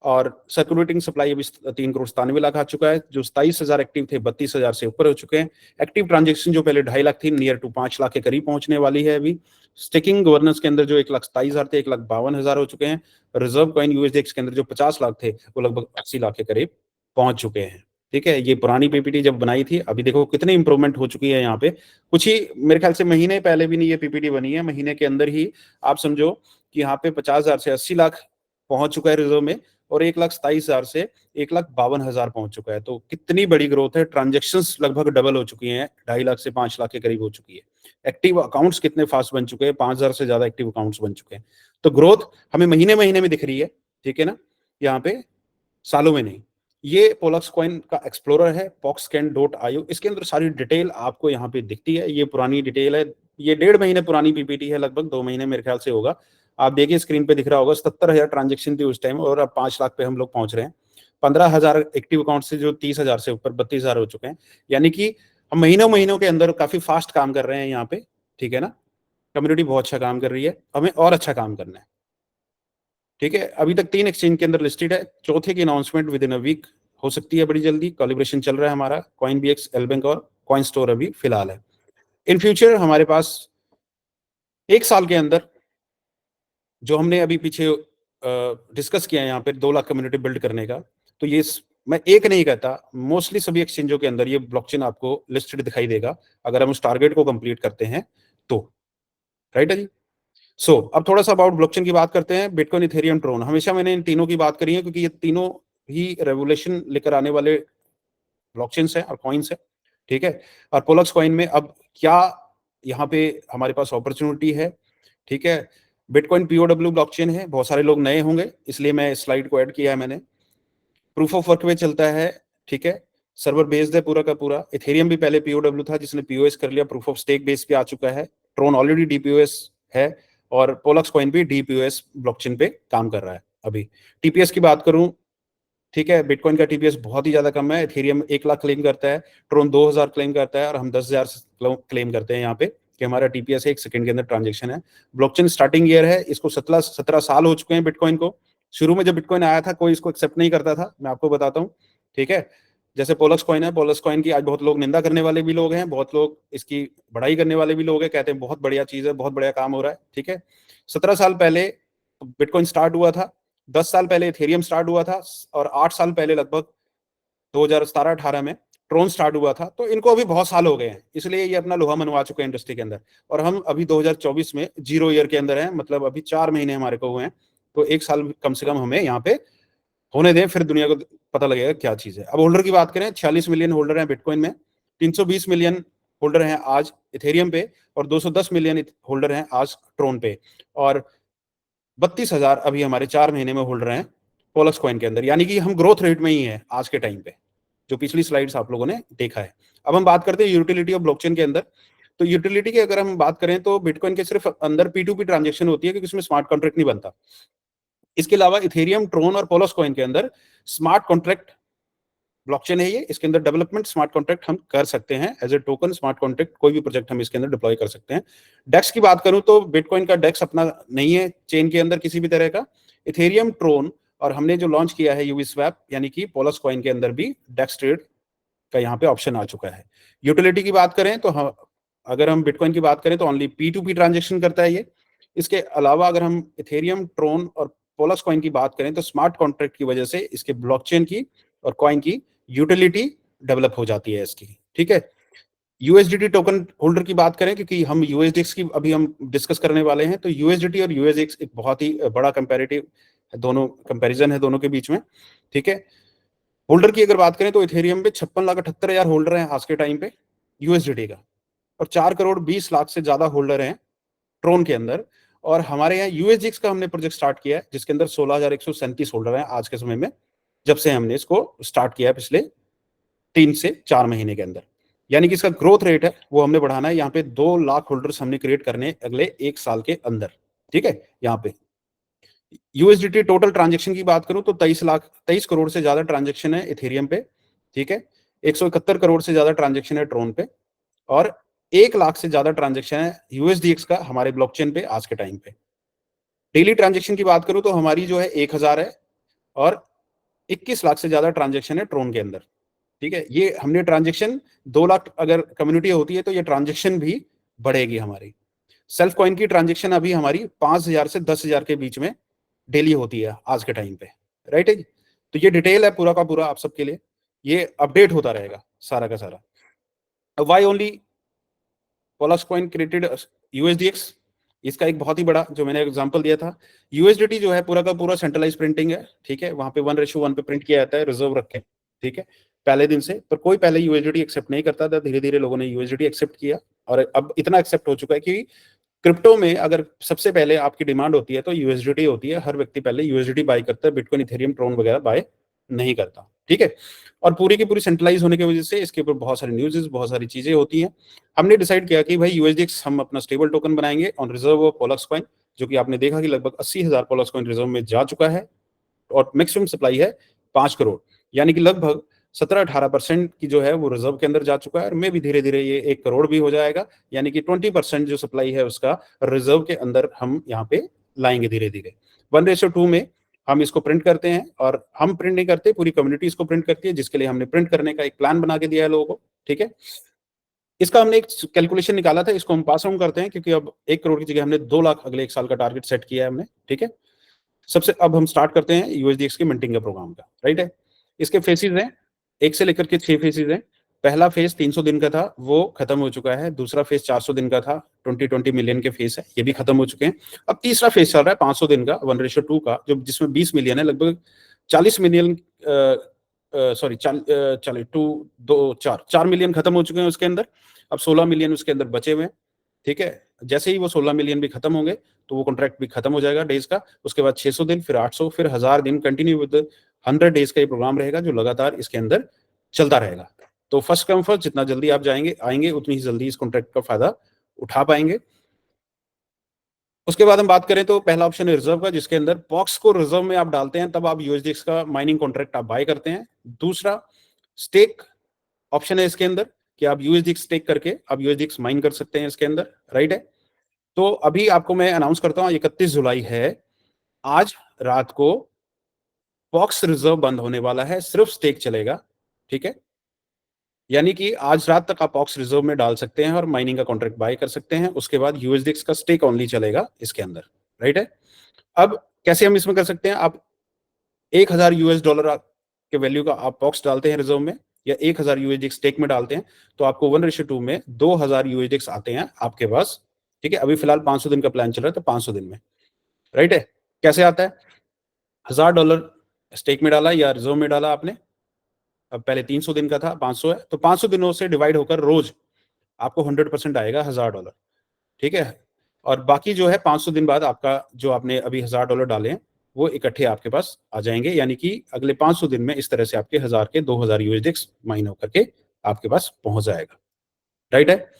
और सर्कुलेटिंग सप्लाई अभी 3,97,00,000 आ चुका है। जो 27,000 एक्टिव थे 32,000 से ऊपर हो चुके हैं। एक्टिव ट्रांजेक्शन जो पहले 2.5 लाख थी, नियर टू 5 लाख के करीब पहुंचने वाली है अभी। स्टेकिंग गवर्नेंस के अंदर जो 1,27,000 थे 1,52,000 हो चुके हैं। रिजर्व कॉइन यूएसडीएक्स के अंदर जो 50 लाख थे वो लगभग 80 लाख के करीब पहुंच चुके हैं। ठीक है, ये पुरानी पीपीटी जब बनाई थी, अभी देखो कितनी इंप्रूवमेंट हो चुकी है यहाँ पे। कुछ ही मेरे ख्याल से महीने पहले भी नहीं ये पीपीटी बनी है, महीने के अंदर ही आप समझो कि यहाँ पे 50,000 से 80 लाख पहुंच चुका है रिजर्व में, और 1,27,000 से 1,52,000 पहुंच चुका है। तो कितनी बड़ी ग्रोथ है। ट्रांजेक्शन्स लगभग डबल हो चुकी हैं, 2.5 लाख से 5 लाख के करीब हो चुकी है। एक्टिव अकाउंट्स कितने फास्ट बन चुके हैं, 5,000 से ज्यादा एक्टिव अकाउंट्स बन चुके हैं। तो ग्रोथ हमें महीने महीने में दिख रही है। ठीक है ना, यहाँ पे सालों में नहीं। ये पोलक्स कॉइन का एक्सप्लोरर है PoxCan.io, इसके अंदर सारी डिटेल आपको यहाँ पे दिखती है। ये पुरानी डिटेल है, ये 1.5 महीने पुरानी पीपीटी है, लगभग 2 महीने मेरे ख्याल से होगा। आप देखिए स्क्रीन पे दिख रहा होगा 77,000 ट्रांजेक्शन थी उस टाइम, और अब 5 लाख पे हम लोग पहुंच रहे हैं। 15,000 एक्टिव अकाउंट से जो 30,000 से ऊपर 32,000 हो चुके हैं। यानी कि हम महीनों के अंदर काफी फास्ट काम कर रहे हैं यहाँ पे, ठीक है ना। कम्युनिटी बहुत अच्छा काम कर रही है, हमें और अच्छा काम करना है, ठीक है। अभी तक 3 एक्सचेंज के अंदर लिस्टेड है, चौथे की announcement within a week हो सकती है बड़ी जल्दी। कॉलिब्रेशन चल रहा है हमारा कॉइन बीएक्स, एलबैंक और कॉइन स्टोर अभी फिलहाल है। इन फ्यूचर हमारे पास 1 साल के अंदर जो हमने अभी पीछे डिस्कस किया है यहाँ पे 2 लाख कम्युनिटी बिल्ड करने का, तो ये मैं एक नहीं कहता, मोस्टली सभी एक्सचेंजों के अंदर ये ब्लॉकचेन आपको लिस्टेड दिखाई देगा अगर हम उस टारगेट को कंप्लीट करते हैं तो, राइट है जी। सो अब थोड़ा सा अबाउट ब्लॉकचेन की बात करते हैं। बिटकॉइन, इथेरियम, ट्रोन, हमेशा मैंने इन तीनों की बात करी है क्योंकि ये तीनों ही रेवोल्यूशन लेकर आने वाले ब्लॉकचेन्स हैं और कॉइन्स है, ठीक है। और पोलक्स कॉइन में अब क्या यहाँ पे हमारे पास अपॉर्चुनिटी है, ठीक है। बिटकॉइन पीओडब्ल्यू ब्लॉकचेन है, बहुत सारे लोग नए होंगे इसलिए मैं स्लाइड को ऐड किया है मैंने। प्रूफ ऑफ वर्क पे चलता है, ठीक है। सर्वर बेस्ड है पूरा का पूरा। इथेरियम भी पहले पीओडब्ल्यू था जिसने पीओएस कर लिया, प्रूफ ऑफ स्टेक बेस पे आ चुका है। ट्रोन ऑलरेडी डीपीओएस है, और पोलक्स कॉइन भी डीपीओएस ब्लॉकचेन पे काम कर रहा है अभी। टीपीएस की बात करूं, ठीक है, बिटकॉइन का टीपीएस बहुत ही ज्यादा कम है। इथेरियम 1 लाख क्लेम करता है, ट्रोन 2,000 क्लेम करता है, और हम 10,000 क्लेम करते हैं यहाँ पे कि हमारा टीपीएस 1 सेकंड के अंदर ट्रांजेक्शन है। ब्लॉकचेन स्टार्टिंग ईयर है, इसको 17 साल हो चुके हैं बिटकॉइन को। शुरू में जब बिटकॉइन आया था कोई इसको एक्सेप्ट नहीं करता था, मैं आपको बताता हूँ, ठीक है। जैसे पोलक्स कॉइन है, पोलक्स कॉइन की आज बहुत लोग निंदा करने वाले भी लोग हैं, बहुत लोग इसकी बढ़ाई करने वाले भी लोग हैं, कहते हैं बहुत बढ़िया चीज है, बहुत बढ़िया काम हो रहा है, ठीक है। 17 साल पहले बिटकॉइन स्टार्ट हुआ था, 10 साल पहले इथेरियम स्टार्ट हुआ था, और 8 साल पहले लगभग 2017-18 में ट्रोन स्टार्ट हुआ था। तो इनको अभी बहुत साल हो गए हैं, इसलिए ये अपना लोहा मनवा चुके हैं इंडस्ट्री के अंदर। और हम अभी 2024 में 0 ईयर के अंदर हैं, मतलब अभी 4 महीने हमारे को हुए हैं। तो 1 साल कम से कम हमें यहाँ पे होने दें, फिर दुनिया को पता लगेगा क्या चीज है। अब होल्डर की बात करें, 46 मिलियन होल्डर हैं बिटकॉइन में, 320 मिलियन होल्डर हैं आज इथेरियम पे, और 210 मिलियन होल्डर हैं आज ट्रोन पे, और 32,000 अभी हमारे 4 महीने में होल्डर हैं पोलक्स कॉइन के अंदर। यानी कि हम ग्रोथ रेट में ही है आज के टाइम पे, जो पिछली स्लाइड्स आप लोगों ने देखा है। अब हम बात करते हैं यूटिलिटी ऑफ ब्लॉकचेन के अंदर। तो यूटिलिटी की अगर हम बात करें तो बिटकॉइन के सिर्फ अंदर P2P ट्रांजेक्शन होती है क्योंकि उसमें स्मार्ट कॉन्ट्रैक्ट नहीं बनता। इसके अलावा इथेरियम, ट्रोन और पोलक्स कॉइन के अंदर स्मार्ट कॉन्ट्रैक्ट ब्लॉकचेन है ये, इसके अंदर डेवलपमेंट स्मार्ट कॉन्ट्रैक्ट हम कर सकते हैं as a token smart contract, कोई भी प्रोजेक्ट हम इसके अंदर डिप्लॉय कर सकते हैं। डेक्स की बात करूं तो बिटकॉइन का डेक्स अपना नहीं है चेन के अंदर किसी भी तरह का। इथेरियम, ट्रोन और हमने जो लॉन्च किया है यूवी स्वैप यानी कि पोलक्स कॉइन के अंदर भी डेक्स ट्रेड का यहाँ पे ऑप्शन आ चुका है। यूटिलिटी की बात करें तो हम, अगर हम बिटकॉइन की बात करें तो ओनली P2P ट्रांजेक्शन करता है ये। इसके अलावा अगर हम इथेरियम, ट्रोन और पोलक्स कॉइन की बात करें तो स्मार्ट कॉन्ट्रैक्ट की वजह से इसके ब्लॉकचेन की और कॉइन की यूटिलिटी डेवलप हो जाती है इसकी, ठीक है। यूएसडीटी टोकन होल्डर की बात करें, क्योंकि हम यूएसडीएक्स की अभी हम डिस्कस करने वाले हैं, तो यूएसडीटी और यूएसडीएक्स एक बहुत ही बड़ा कंपैरेटिव दोनों कंपैरिजन है दोनों के बीच में, ठीक है। होल्डर की अगर बात करें तो इथेरियम पे 56,78,000 होल्डर हैं आज के टाइम पे यूएसडीटी का, और 4,20,00,000 से ज्यादा होल्डर हैं ट्रोन के अंदर। और हमारे यहाँ यूएसडीएक्स का हमने प्रोजेक्ट स्टार्ट किया है जिसके अंदर 16,137 होल्डर हैं आज के समय में, जब से हमने इसको स्टार्ट किया है पिछले 3 से 4 महीने के अंदर। यानी कि इसका ग्रोथ रेट है वो हमने बढ़ाना है। यहाँ पे 2 लाख होल्डर्स हमने क्रिएट करने अगले 1 साल के अंदर, ठीक है। यहाँ पे यूएसडीटी टोटल ट्रांजेक्शन की बात करूं तो 23 करोड़ से ज्यादा ट्रांजेक्शन है इथेरियम पे, ठीक है। 171 करोड़ से ज्यादा ट्रांजेक्शन है ट्रोन पे, और 1 लाख से ज्यादा ट्रांजेक्शन है यूएसडीएक्स का हमारे ब्लॉकचेन पे आज के टाइम पे। डेली ट्रांजेक्शन की बात करूं तो हमारी जो है 1,000 है, और 21 लाख से ज्यादा ट्रांजेक्शन है ट्रोन के अंदर, ठीक है। ये हमने ट्रांजेक्शन 2 लाख अगर कम्युनिटी होती है तो ये ट्रांजेक्शन भी बढ़ेगी हमारी। सेल्फ कॉइन की ट्रांजेक्शन अभी हमारी 5,000 से 10,000 के बीच में डेली होती है आज के टाइम पे, राइट है जी। तो ये डिटेल है पूरा का पूरा आप सबके लिए, ये अपडेट होता रहेगा सारा का सारा। Why only Pollux coin created USDX, इसका एक बहुत ही बड़ा जो मैंने एग्जांपल दिया था, यूएसडीटी जो है पूरा का पूरा सेंट्रलाइज प्रिंटिंग है, ठीक है। वहां पे 1:1 पे प्रिंट किया जाता है रिजर्व रख के, ठीक है, पहले दिन से। पर कोई पहले यूएसडीटी एक्सेप्ट नहीं करता था, धीरे धीरे लोगों ने यूएसडीटी एक्सेप्ट किया, और अब इतना एक्सेप्ट हो चुका है कि क्रिप्टो में अगर सबसे पहले आपकी डिमांड होती है तो यूएसडीटी होती है। हर व्यक्ति पहले यूएसडीटी बाय करता है, बिटकॉइन, इथेरियम, ट्रोन वगैरह बाय नहीं करता, ठीक है। और पूरी की पूरी सेंट्रलाइज होने की वजह से इसके ऊपर बहुत सारी न्यूज़, बहुत सारी चीजें होती हैं। हमने डिसाइड किया कि भाई यूएसडीएक्स हम अपना स्टेबल टोकन बनाएंगे on reserve of Pollux coin, जो कि आपने देखा कि लगभग 80,000 पॉलक्स कॉइन रिजर्व में जा चुका है और मैक्सिमम सप्लाई है 5 करोड़, यानी कि लगभग 17-18% की जो है वो रिजर्व के अंदर जा चुका है और मे भी धीरे धीरे ये 1 करोड़ भी हो जाएगा, यानी कि 20% जो सप्लाई है उसका रिजर्व के अंदर हम यहाँ पे लाएंगे धीरे धीरे। 1:2 में हम इसको प्रिंट करते हैं, और हम प्रिंट नहीं करते, पूरी कम्युनिटी इसको प्रिंट करती है, जिसके लिए हमने प्रिंट करने का एक प्लान बना के दिया है लोगों को। ठीक है, इसका हमने एक कैलकुलेशन निकाला था, इसको हम पास ऑन करते हैं, क्योंकि अब 1 करोड़ की जगह हमने 2 लाख अगले 1 साल का टारगेट सेट किया है हमने। ठीक है, सबसे अब हम स्टार्ट करते हैं यूएसडीएक्स के मिंटिंग का प्रोग्राम का। राइट है, इसके फेसेस हैं 1 से लेकर के 6 फेसेस हैं। पहला फेज 300 दिन का था, वो खत्म हो चुका है। दूसरा फेज 400 दिन का था, 20 मिलियन के फेज है, ये भी खत्म हो चुके हैं। अब तीसरा फेज चल रहा है 500 दिन का 1:2 का, जो जिसमें 20 मिलियन है, लगभग 40 मिलियन सॉरी 4 मिलियन खत्म हो चुके हैं उसके अंदर। अब 16 मिलियन उसके अंदर बचे हुए हैं। ठीक है, जैसे ही वो 16 मिलियन भी खत्म होंगे तो वो कॉन्ट्रैक्ट भी खत्म हो जाएगा डेज का। उसके बाद 600 दिन, फिर 800, फिर 1000 दिन, कंटिन्यू विद 100 डेज का ये प्रोग्राम रहेगा, जो लगातार इसके अंदर चलता रहेगा। तो फर्स्ट कम फर्स्ट, जितना जल्दी आप आएंगे उतनी ही जल्दी इस कॉन्ट्रैक्ट का फायदा उठा पाएंगे। उसके बाद हम बात करें तो पहला ऑप्शन है रिजर्व का, जिसके अंदर पॉक्स को रिजर्व में आप डालते हैं, तब आप यूएसडीएक्स का माइनिंग कॉन्ट्रैक्ट आप बाय करते हैं। दूसरा स्टेक ऑप्शन है इसके अंदर, कि आप यूएसडीएक्स स्टेक करके आप यूएसडीएक्स माइन कर सकते हैं इसके अंदर। राइट है, तो अभी आपको मैं अनाउंस करता हूं, 31 जुलाई है, आज रात को पॉक्स रिजर्व बंद होने वाला है, सिर्फ स्टेक चलेगा। ठीक है, यानी कि आज रात तक आप पॉक्स रिजर्व में डाल सकते हैं और माइनिंग का कॉन्ट्रैक्ट बाय कर सकते हैं। उसके बाद यूएसडीएक्स का स्टेक ओनली चलेगा इसके अंदर। राइट है, अब कैसे हम इसमें कर सकते हैं, आप $1,000 के वैल्यू का आप पॉक्स डालते हैं रिजर्व में, या 1,000 यूएसडीएक्स स्टेक में डालते हैं, तो आपको 1:2 में 2,000 यूएसडीएक्स आते हैं आपके पास। ठीक है, अभी फिलहाल 500 दिन का प्लान चल रहा है, तो 500 दिन में। राइट है, कैसे आता है, $1,000 स्टेक में डाला या रिजर्व में डाला आपने। अब पहले 300 दिन का था, 500 है, तो 500 दिनों से डिवाइड होकर रोज आपको 100% आएगा $1,000। ठीक है, और बाकी जो है 500 दिन बाद आपका जो आपने अभी $1,000 डाले हैं वो इकट्ठे आपके पास आ जाएंगे, यानी कि अगले 500 दिन में इस तरह से आपके 1000 के 2000 यूएसडीएक्स माइन होकर के आपके पास पहुंच जाएगा। राइट है,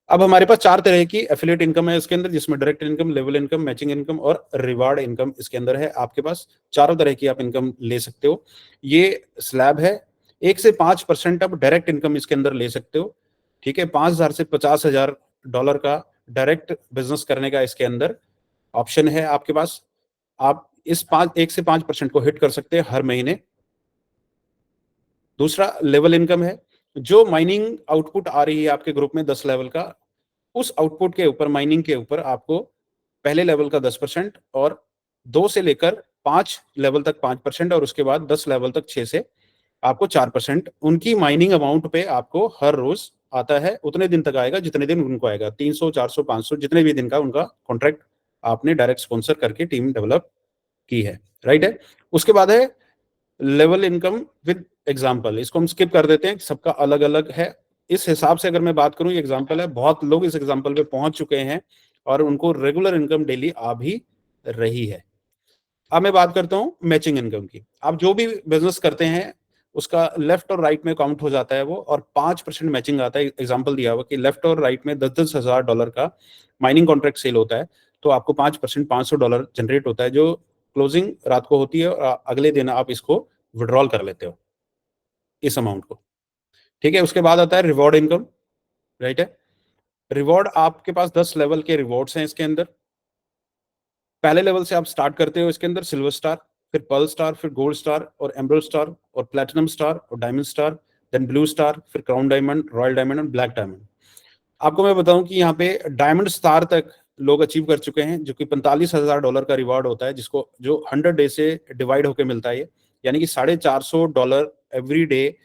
अब हमारे पास 4 तरह की एफिलिएट इनकम है इसके अंदर, जिसमें direct income, level income, matching income और रिवार्ड इनकम इसके अंदर है। आपके पास चारों तरह की आप इनकम ले सकते हो। ये स्लैब है, 1 से 5% आप डायरेक्ट इनकम इसके अंदर ले सकते हो। ठीक है, 5,000 से $50,000 का डायरेक्ट बिजनेस करने का इसके अंदर ऑप्शन है आपके पास। आप इस 1 से 5% को हिट कर सकते हैं हर महीने। दूसरा लेवल इनकम है, जो माइनिंग आउटपुट आ रही है आपके ग्रुप में 10 लेवल का, उस आउटपुट के ऊपर, माइनिंग के ऊपर आपको पहले लेवल का 10% और 2 से लेकर 5 लेवल तक 5% और उसके बाद 10 लेवल तक 6 से आपको 4% उनकी माइनिंग अमाउंट पे आपको हर रोज आता है। उतने दिन तक आएगा जितने दिन उनको आएगा, 300, 400, 500, जितने भी दिन का उनका कॉन्ट्रैक्ट आपने डायरेक्ट स्पॉन्सर करके टीम डेवलप की है। राइट है, उसके बाद है लेवल इनकम विद एग्जाम्पल। इसको हम स्किप कर देते हैं, सबका अलग अलग है। इस हिसाब से अगर मैं बात करूं, ये एग्जाम्पल है, बहुत लोग इस एग्जाम्पल पे पहुंच चुके हैं और उनको रेगुलर इनकम डेली आ भी रही है। अब मैं बात करता हूं मैचिंग इनकम की। आप जो भी बिजनेस करते हैं उसका लेफ्ट और राइट में काउंट हो जाता है वो, और 5% मैचिंग आता है। एग्जाम्पल दिया हुआ कि लेफ्ट और राइट में 10-10 हजार डॉलर का माइनिंग कॉन्ट्रैक्ट सेल होता है, तो आपको 5% $500 जनरेट होता है, जो क्लोजिंग रात को होती है और अगले दिन आप इसको विड्रॉल कर लेते हो इस अमाउंट को। ठीक है, उसके बाद आता है रिवॉर्ड इनकम। राइट है, रिवॉर्ड आपके पास 10 लेवल के रिवॉर्ड्स हैं इसके अंदर। पहले लेवल से आप स्टार्ट करते हो इसके अंदर सिल्वर स्टार, फिर पर्ल स्टार, फिर गोल्ड स्टार और एमरल्ड स्टार और प्लैटिनम स्टार और diamond star, then blue star, फिर क्राउन डायमंड, रॉयल डायमंड और ब्लैक डायमंड। आपको मैं बताऊं कि यहाँ पे डायमंड स्टार तक लोग अचीव कर चुके हैं, जो कि $45,000 का रिवार्ड होता है, जिसको जो 100 डे से डिवाइड होकर मिलता है, यानी कि $450 every day.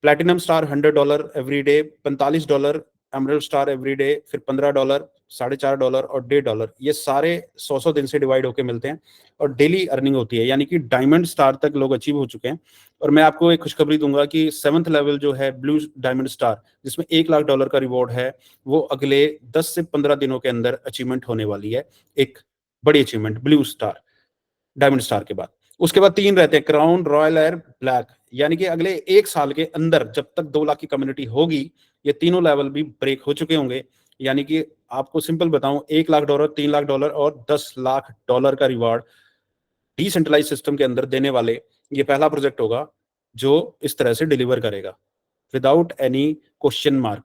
Platinum star $100 every day, $45 emerald star every day, फिर $15, $4.5 और $1.5, ये सारे 100 दिन से डिवाइड होके मिलते हैं और डेली अर्निंग होती है, यानी कि डायमंड स्टार तक लोग अचीव हो चुके हैं। और मैं आपको एक खुशखबरी दूंगा कि 7th लेवल जो है ब्लू डायमंड स्टार, जिसमें $1,00,000 का रिवॉर्ड है, वो अगले 10 से 15 दिनों के अंदर अचीवमेंट होने वाली है। एक बड़ी achievement blue star diamond star के बाद। उसके बाद 3 रहते हैं, क्राउन, रॉयल एयर, ब्लैक, यानी कि अगले 1 साल के अंदर जब तक 2 लाख की कम्युनिटी होगी, ये तीनों लेवल भी ब्रेक हो चुके होंगे यानी कि आपको सिंपल बताऊं, $1 लाख, $3 लाख और $10 लाख का रिवार्ड डिसेंट्रलाइज सिस्टम के अंदर देने वाले ये पहला प्रोजेक्ट होगा जो इस तरह से डिलीवर करेगा विदाउट एनी क्वेश्चन मार्क।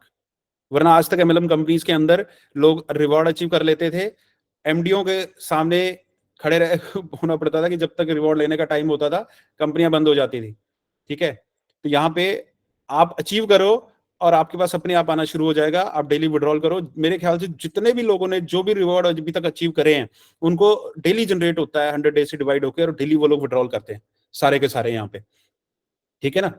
वरना आज तक एमएलएम कंपनीज के अंदर लोग रिवॉर्ड अचीव कर लेते थे, एमडीओ के सामने खड़े रह होना पड़ता था कि जब तक रिवॉर्ड लेने का टाइम होता था कंपनियां बंद हो जाती थी। ठीक है, तो यहाँ पे आप अचीव करो और आपके पास अपने आप आना शुरू हो जाएगा, आप डेली विड्रॉल करो। मेरे ख्याल से जितने भी लोगों ने जो भी रिवॉर्ड अभी तक अचीव करे हैं उनको डेली जनरेट होता है 100 डेज से डिवाइड होकर, और डेली वो लोग विड्रॉल करते हैं सारे के सारे यहाँ पे। ठीक है ना,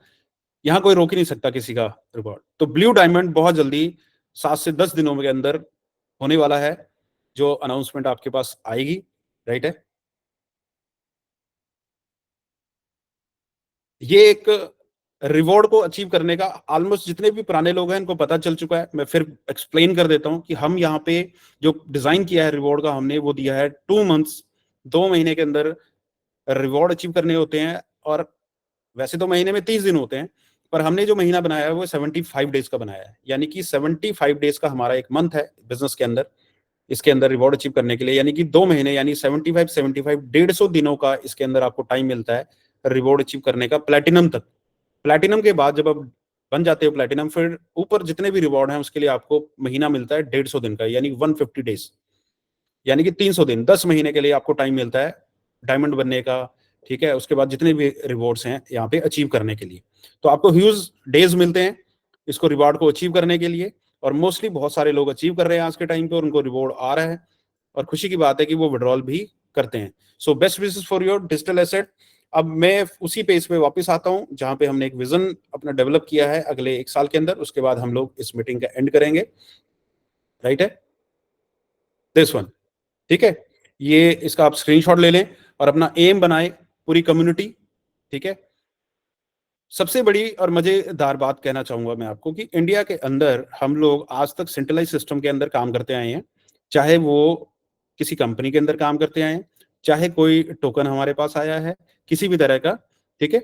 यहाँ कोई रोक ही नहीं सकता किसी का रिवॉर्ड। तो ब्लू डायमंड बहुत जल्दी 7 से 10 दिनों के अंदर होने वाला है, जो अनाउंसमेंट आपके पास आएगी। राइट है, ये एक रिवॉर्ड को अचीव करने का ऑलमोस्ट जितने भी पुराने लोग हैं इनको पता चल चुका है। मैं फिर एक्सप्लेन कर देता हूं कि हम यहाँ पे जो डिजाइन किया है रिवॉर्ड का, हमने वो दिया है 2 मंथ्स, 2 महीने के अंदर रिवॉर्ड अचीव करने होते हैं। और वैसे तो महीने में 30 दिन होते हैं, पर हमने जो महीना बनाया है वो 75 डेज का बनाया है। यानी कि 75 डेज का हमारा एक मंथ है बिजनेस के अंदर, इसके अंदर रिवॉर्ड अचीव करने के लिए। यानी कि 2 महीने, यानी 75 150 दिनों का इसके अंदर आपको टाइम मिलता है रिवॉर्ड अचीव करने का, प्लेटिनम तक। प्लेटिनम के बाद जब आप बन जाते हो प्लेटिनम, फिर ऊपर जितने भी रिवॉर्ड हैं उसके लिए आपको महीना मिलता है 150 दिन का, यानी 150 डेज, यानी कि 300 दिन, 10 महीने के लिए आपको टाइम मिलता है डायमंड बनने का। ठीक है, उसके बाद जितने भी रिवॉर्ड्स हैं यहाँ पे अचीव करने के लिए, तो आपको ह्यूज डेज मिलते हैं इसको रिवॉर्ड को अचीव करने के लिए। और मोस्टली बहुत सारे लोग अचीव कर रहे हैं आज के टाइम पे, और उनको रिवॉर्ड आ रहा है, और खुशी की बात है कि वो विड्रॉल भी करते हैं। So best wishes for your digital asset. अब मैं उसी पेज पे वापस आता हूं जहां पे हमने एक विजन अपना डेवलप किया है अगले 1 साल के अंदर। उसके बाद हम लोग इस मीटिंग का एंड करेंगे। राइट है, दिस वन। ठीक है, ये इसका आप स्क्रीनशॉट ले लें और अपना एम बनाए पूरी कम्युनिटी। ठीक है, सबसे बड़ी और मजेदार बात कहना चाहूंगा मैं आपको कि इंडिया के अंदर हम लोग आज तक सेंट्रलाइज सिस्टम के अंदर काम करते आए हैं, चाहे वो किसी कंपनी के अंदर काम करते आए हैं, चाहे कोई टोकन हमारे पास आया है किसी भी तरह का। ठीक है,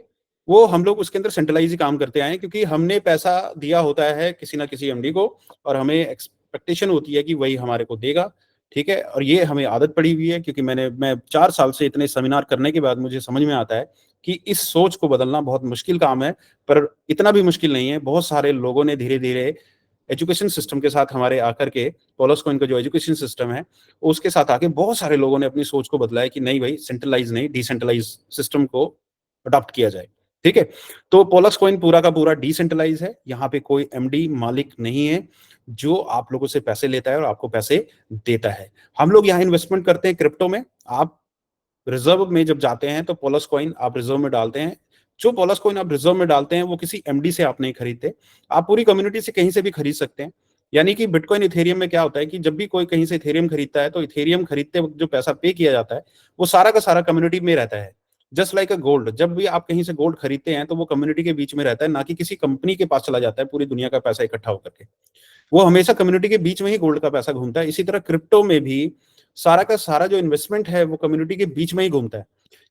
वो हम लोग उसके अंदर सेंट्रलाइज ही काम करते आए हैं, क्योंकि हमने पैसा दिया होता है किसी ना किसी एमडी को, और हमें एक्सपेक्टेशन होती है कि वही हमारे को देगा। ठीक है, और ये हमें आदत पड़ी हुई है, क्योंकि मैं 4 साल से इतने सेमिनार करने के बाद मुझे समझ में आता है कि इस सोच को बदलना बहुत मुश्किल काम है। पर इतना भी मुश्किल नहीं है, बहुत सारे लोगों ने धीरे धीरे एजुकेशन सिस्टम के साथ हमारे आकर के, पोलस कॉइन का जो एजुकेशन सिस्टम है उसके साथ आके बहुत सारे लोगों ने अपनी सोच को बदला है कि नहीं भाई, सेंट्रलाइज नहीं, डिसेंट्रलाइज सिस्टम को अडॉप्ट किया जाए। ठीक है, तो पोलक्स कॉइन पूरा का पूरा डिसेंट्रलाइज है, यहाँ पे कोई एमडी मालिक नहीं है जो आप लोगों से पैसे लेता है और आपको पैसे देता है। हम लोग यहाँ इन्वेस्टमेंट करते हैं क्रिप्टो में। आप रिजर्व में जब जाते हैं तो पोलस कॉइन आप रिजर्व में डालते हैं। जो पोलस कॉइन आप रिजर्व में डालते हैं वो किसी एमडी से आप नहीं खरीदते, आप पूरी कम्युनिटी से कहीं से भी खरीद सकते हैं। यानी कि बिटकॉइन इथेरियम में क्या होता है कि जब भी कोई कहीं से इथेरियम खरीदता है तो इथेरियम खरीदते वक्त जो पैसा पे किया जाता है वो सारा का सारा कम्युनिटी में रहता है। जस्ट लाइक अ गोल्ड, जब भी आप कहीं से गोल्ड खरीदते हैं तो वो कम्युनिटी के बीच में रहता है, ना कि किसी कंपनी के पास चला जाता है पूरी दुनिया का पैसा इकट्ठा होकर के। वो हमेशा कम्युनिटी के बीच में ही गोल्ड का पैसा घूमता है। इसी तरह क्रिप्टो में भी सारा का सारा जो इन्वेस्टमेंट है वो कम्युनिटी के बीच में ही घूमता है।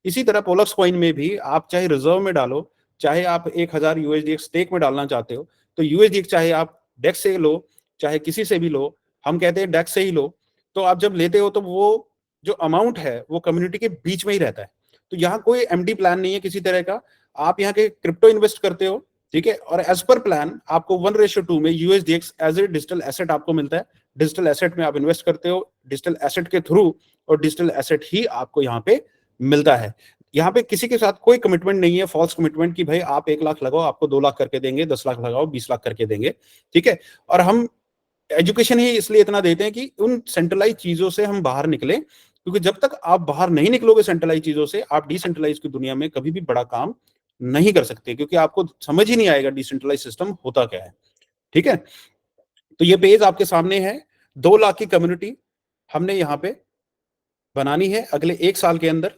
इसी तरह पोलक्स कॉइन में भी आप चाहे रिजर्व में डालो, चाहे आप 1,000 यूएसडीएक्स स्टेक में डालना चाहते हो तो यूएसडीएक्स चाहे आप डेक्स से लो चाहे किसी से भी लो, हम कहते हैं डेक्स से ही लो। तो आप जब लेते हो तो वो जो अमाउंट है वो कम्युनिटी के बीच में ही रहता है। तो यहाँ कोई एमडी प्लान नहीं है किसी तरह का, आप यहाँ के क्रिप्टो इन्वेस्ट करते हो। ठीक है, और एज पर प्लान आपको 1:2 में यूएसडीएक्स एज ए डिजिटल एसेट आपको मिलता है। डिजिटल एसेट में आप इन्वेस्ट करते हो डिजिटल एसेट के थ्रू, और डिजिटल एसेट ही आपको यहाँ पे मिलता है। यहाँ पे किसी के साथ कोई कमिटमेंट नहीं है, फॉल्स कमिटमेंट कि भाई आप 1 लाख लगाओ आपको 2 लाख करके देंगे, 10 लाख लगाओ 20 लाख करके देंगे। ठीक है, और हम एजुकेशन ही इसलिए इतना देते हैं कि उन सेंट्रलाइज चीजों से हम बाहर निकले, क्योंकि जब तक आप बाहर नहीं निकलोगे सेंट्रलाइज चीजों से, आप डिसेंट्रलाइज की दुनिया में कभी भी बड़ा काम नहीं कर सकते, क्योंकि आपको समझ ही नहीं आएगा डिसेंट्रलाइज सिस्टम होता क्या है। ठीक है, तो ये पेज आपके सामने है। 2 लाख की कम्युनिटी हमने यहाँ पे बनानी है अगले 1 साल के अंदर।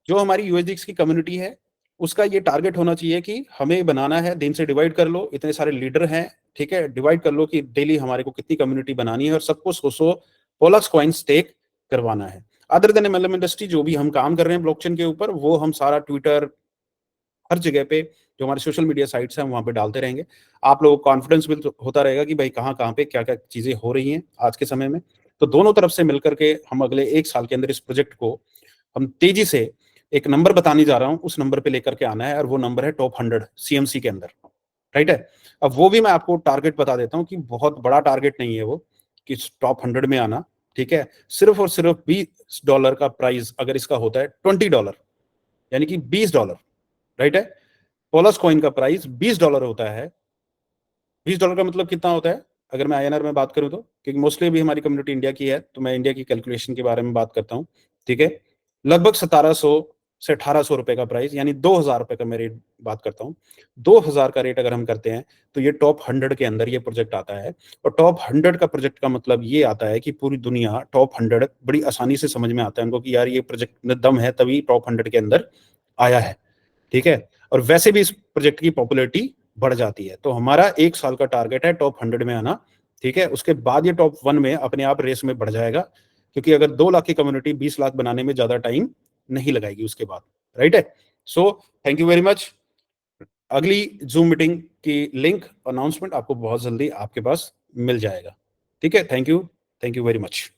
जो हमारी यूएसडीएक्स की कम्युनिटी है उसका ये टारगेट होना चाहिए कि हमें बनाना है, दिन से डिवाइड कर लो, इतने सारे लीडर हैं। ठीक है, डिवाइड कर लो कि डेली हमारे को कितनी कम्युनिटी बनानी है, और सबको 100 पोलक्स कॉइन स्टेक करवाना है। अदर देन एमएलएम इंडस्ट्री जो भी हम काम कर रहे हैं ब्लॉकचेन के ऊपर, वो हम सारा ट्विटर हर जगह पे जो हमारे सोशल मीडिया साइट्स हैं वहाँ पे डालते रहेंगे। आप लोगों को कॉन्फिडेंस बिल्ड होता रहेगा कि भाई कहाँ-कहाँ पे क्या-क्या चीज़ें हो रही हैं आज के समय में। तो दोनों तरफ से मिलकर के हम अगले 1 साल के अंदर इस प्रोजेक्ट को हम तेज़ी से एक नंबर बताने जा रहा हूँ, उस नंबर पे लेकर के आना है और वो नंबर है टॉप 100 सीएमसी के अंदर, राइट है? अब वो भी मैं आपको टारगेट बता देता हूँ कि बहुत बड़ा टारगेट नहीं है वो, कि टॉप 100 में आना, ठीक है? सिर्फ़ और सिर्फ़ $20 का प्राइस अगर इसका होता है $20 यानी कि $20, राइट है? पोलस कॉइन का प्राइस $20 होता है। $20 का मतलब कितना होता है? अगर मैं आईएनआर में बात करूँ तो? क्योंकि मोस्टली अभी हमारी कम्युनिटी इंडिया की है, तो मैं इंडिया की कैलकुलेशन के बारे में बात करता हूँ, ठीक है? लगभग 1700 से ₹1800 का प्राइस यानी ₹2000 का मैं रेट बात करता हूँ। 2000 का रेट अगर हम करते हैं, तो ये टॉप 100 के अंदर ये प्रोजेक्ट आता है और टॉप 100 का प्रोजेक्ट का मतलब ये आता है कि पूरी दुनिया टॉप 100 बड़ी आसानी से समझ में आता है उनको कि यार ये प्रोजेक्ट में दम है तभी टॉप 100 के अंदर आया है, ठीक है? और वैसे भी इस प्रोजेक्ट की पॉपुलैरिटी बढ़ जाती है। तो हमारा 1 साल का टारगेट है टॉप 100 में आना, ठीक है? उसके बाद ये टॉप 1 में अपने आप रेस में बढ़ जाएगा, क्योंकि अगर 2 लाख की कम्युनिटी 20 लाख बनाने में ज़्यादा टाइम नहीं लगाएगी उसके बाद, राइट है? So thank you very much. अगली ज़ूम मीटिंग की लिंक अनाउंसमेंट आपको बहुत जल्दी आपके पास मिल जाएगा, ठीक है? Thank you very much.